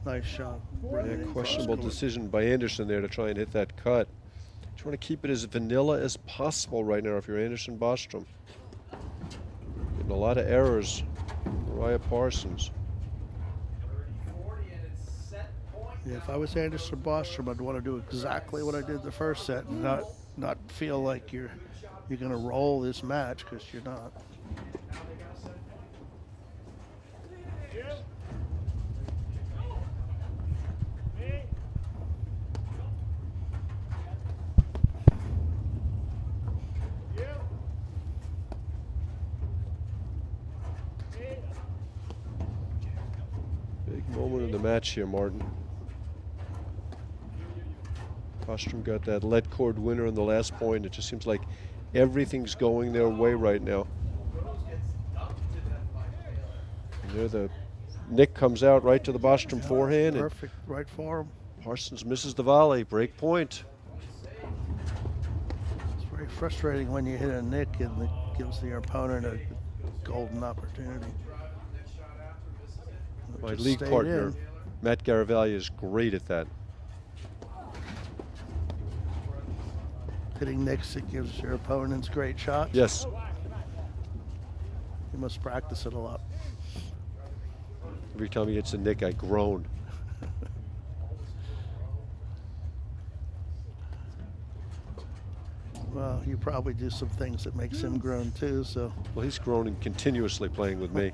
Nice shot. Yeah, questionable decision by Anderson there to try and hit that cut. You want to keep it as vanilla as possible right now if you're Anderson Bostrom. Getting a lot of errors. Arraya Parsons. Yeah, if I was Anderson Bostrom, I'd want to do exactly what I did the first set and not feel like you're going to roll this match, because you're not. Big moment in the match here, Martin. Bostrom got that lead cord winner in the last point. It just seems like everything's going their way right now. And there the Nick comes out right to the Bostrom forehand. Perfect, right for him. Parsons misses the volley. Break point. It's very frustrating when you hit a nick and it gives your opponent a golden opportunity. My Just league stayed partner, in. Matt Garavaglia, is great at that. Hitting nicks, it gives your opponents great shots. Yes. You must practice it a lot. Every time he hits a nick, I groan. Well, you probably do some things that makes him groan too, so. Well, he's groaning continuously playing with me.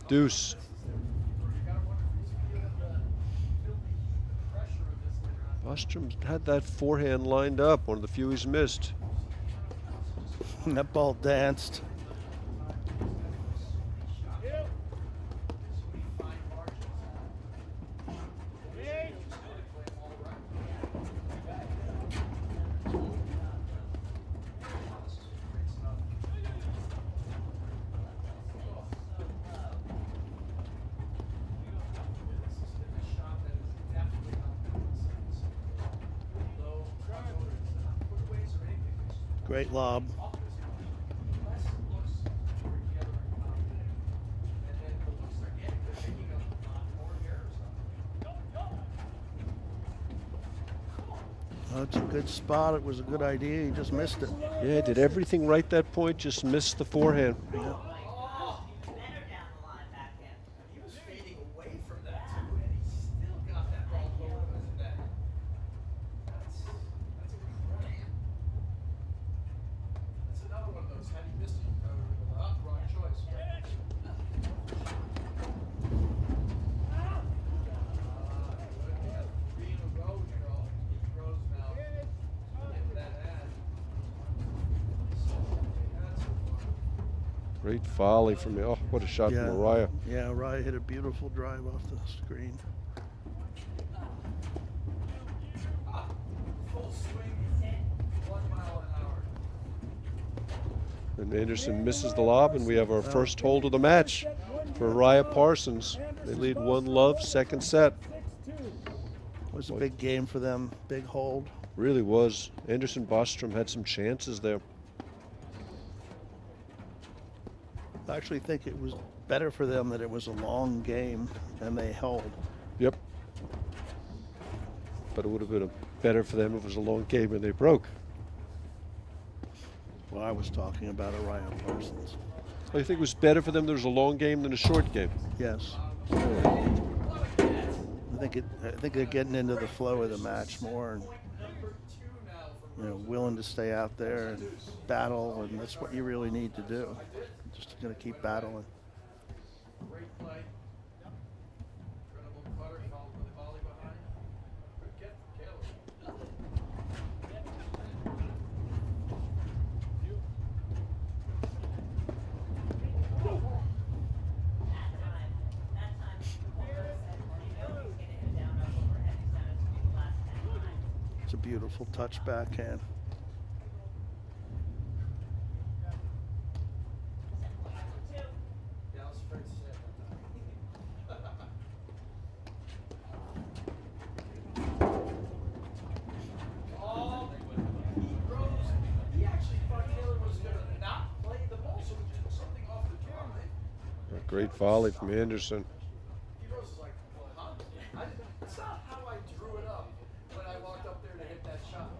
Deuce. Bostrom had that forehand lined up, one of the few he's missed. That ball danced. Great lob. Oh, it's a good spot. It was a good idea. He just missed it. Yeah, did everything right that point, just missed the forehand. Yeah. Great volley from me. Oh, what a shot from Arraya. Yeah, Arraya hit a beautiful drive off the screen. And Anderson misses the lob, and we have our first hold of the match for Arraya Parsons. They lead 1-love, second set. It was a big game for them, big hold. Really was. Anderson Bostrom had some chances there. I actually think it was better for them that it was a long game and they held. Yep. But it would have been better for them if it was a long game and they broke. Well, I was talking about Arraya Parsons. I think it was better for them there was a long game than a short game. Yes. I think they're getting into the flow of the match more and willing to stay out there and battle, and that's what you really need to do. Just going to keep battling. Great play. Incredible putter, followed with the volley behind. Good get from Caleb. It's a beautiful touch backhand. Great volley from Anderson. That's not how I drew it up when I walked up there to hit that shot.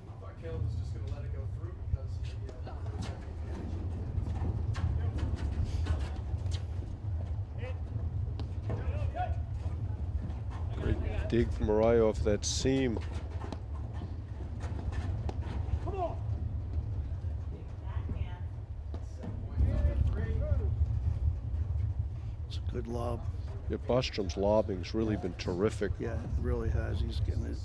I thought Caleb was just going to let it go through because Great dig from Arraya off that seam. Good lob. Yeah, Bostrom's lobbing's really been terrific. Yeah, it really has. He's getting it.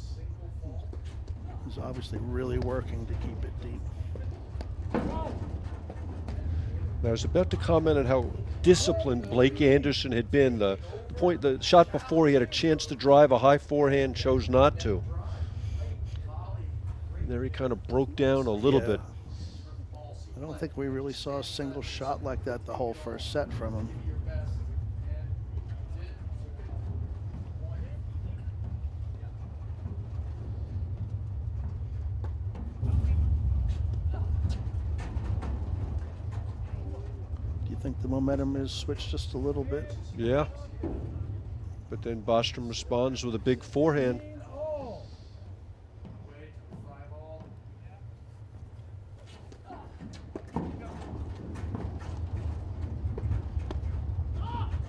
He's obviously really working to keep it deep. Now, I was about to comment on how disciplined Blake Anderson had been. The shot before, he had a chance to drive a high forehand, chose not to. And there he kind of broke down a little bit. I don't think we really saw a single shot like that the whole first set from him. I think the momentum is switched just a little bit. Yeah. But then Bostrom responds with a big forehand.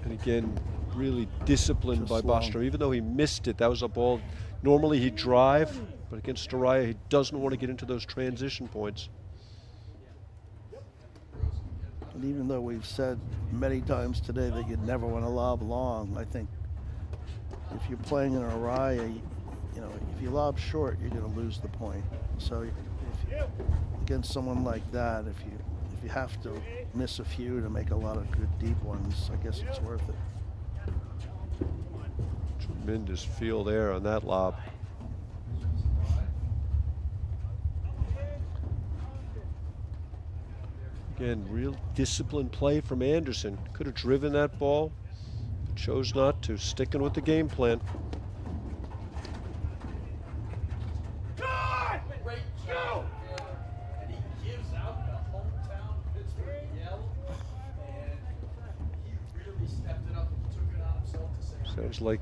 And again, Really disciplined by Just long. Bostrom. Even though he missed it, that was a ball. Normally he'd drive, but against Arraya, he doesn't want to get into those transition points. And even though we've said many times today that you'd never want to lob long, I think if you're playing in Arraya, you know, if you lob short, you're going to lose the point. So against someone like that, if you have to miss a few to make a lot of good deep ones, I guess it's worth it. Tremendous feel there on that lob. Again, real disciplined play from Anderson. Could have driven that ball, but chose not to. Sticking with the game plan. Great job. And he gives out the hometown Pittsburgh yell, and he really stepped it up and took it on himself to say. Sounds like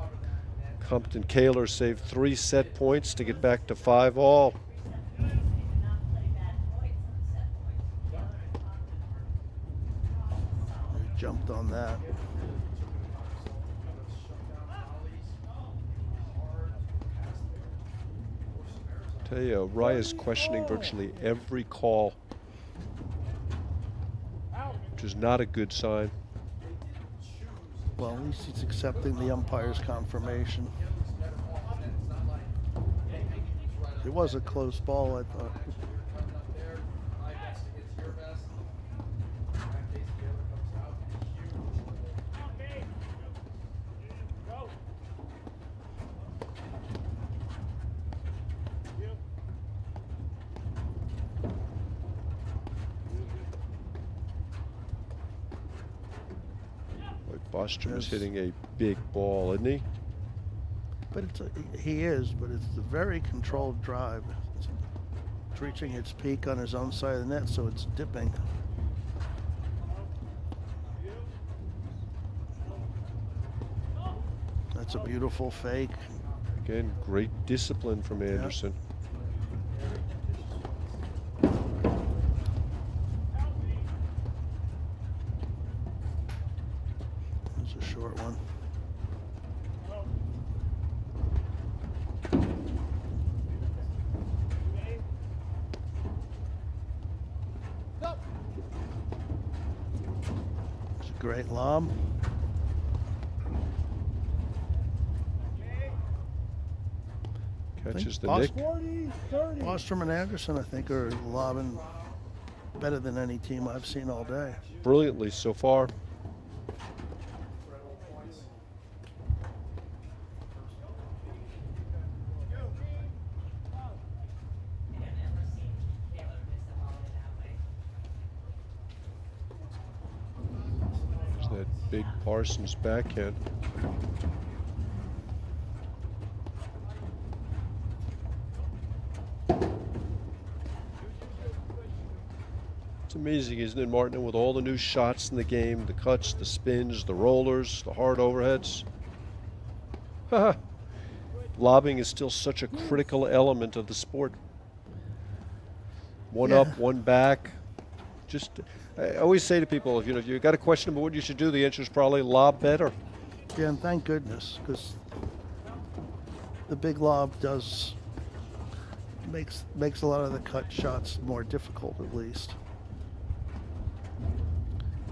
Compton Kaler saved 3 set points to get back to 5-all. Jumped on that. Tell you, Arraya's questioning virtually every call, which is not a good sign. Well, at least he's accepting the umpire's confirmation. It was a close ball, I thought. Bostrom is hitting a big ball, isn't he? But he is, but it's a very controlled drive. It's reaching its peak on his own side of the net, so it's dipping. That's a beautiful fake. Again, great discipline from Anderson. It's a short one. It's a great lob. Catches the nick. Bostrom and Anderson, I think, are lobbing better than any team I've seen all day. Brilliantly so far. There's that big Parsons backhand. It's amazing, isn't it, Martin, with all the new shots in the game, the cuts, the spins, the rollers, the hard overheads. Lobbing is still such a critical element of the sport. One up, one back. Just, I always say to people, if you've got a question about what you should do, the answer is probably lob better. Yeah, and thank goodness, because the big lob makes a lot of the cut shots more difficult, at least.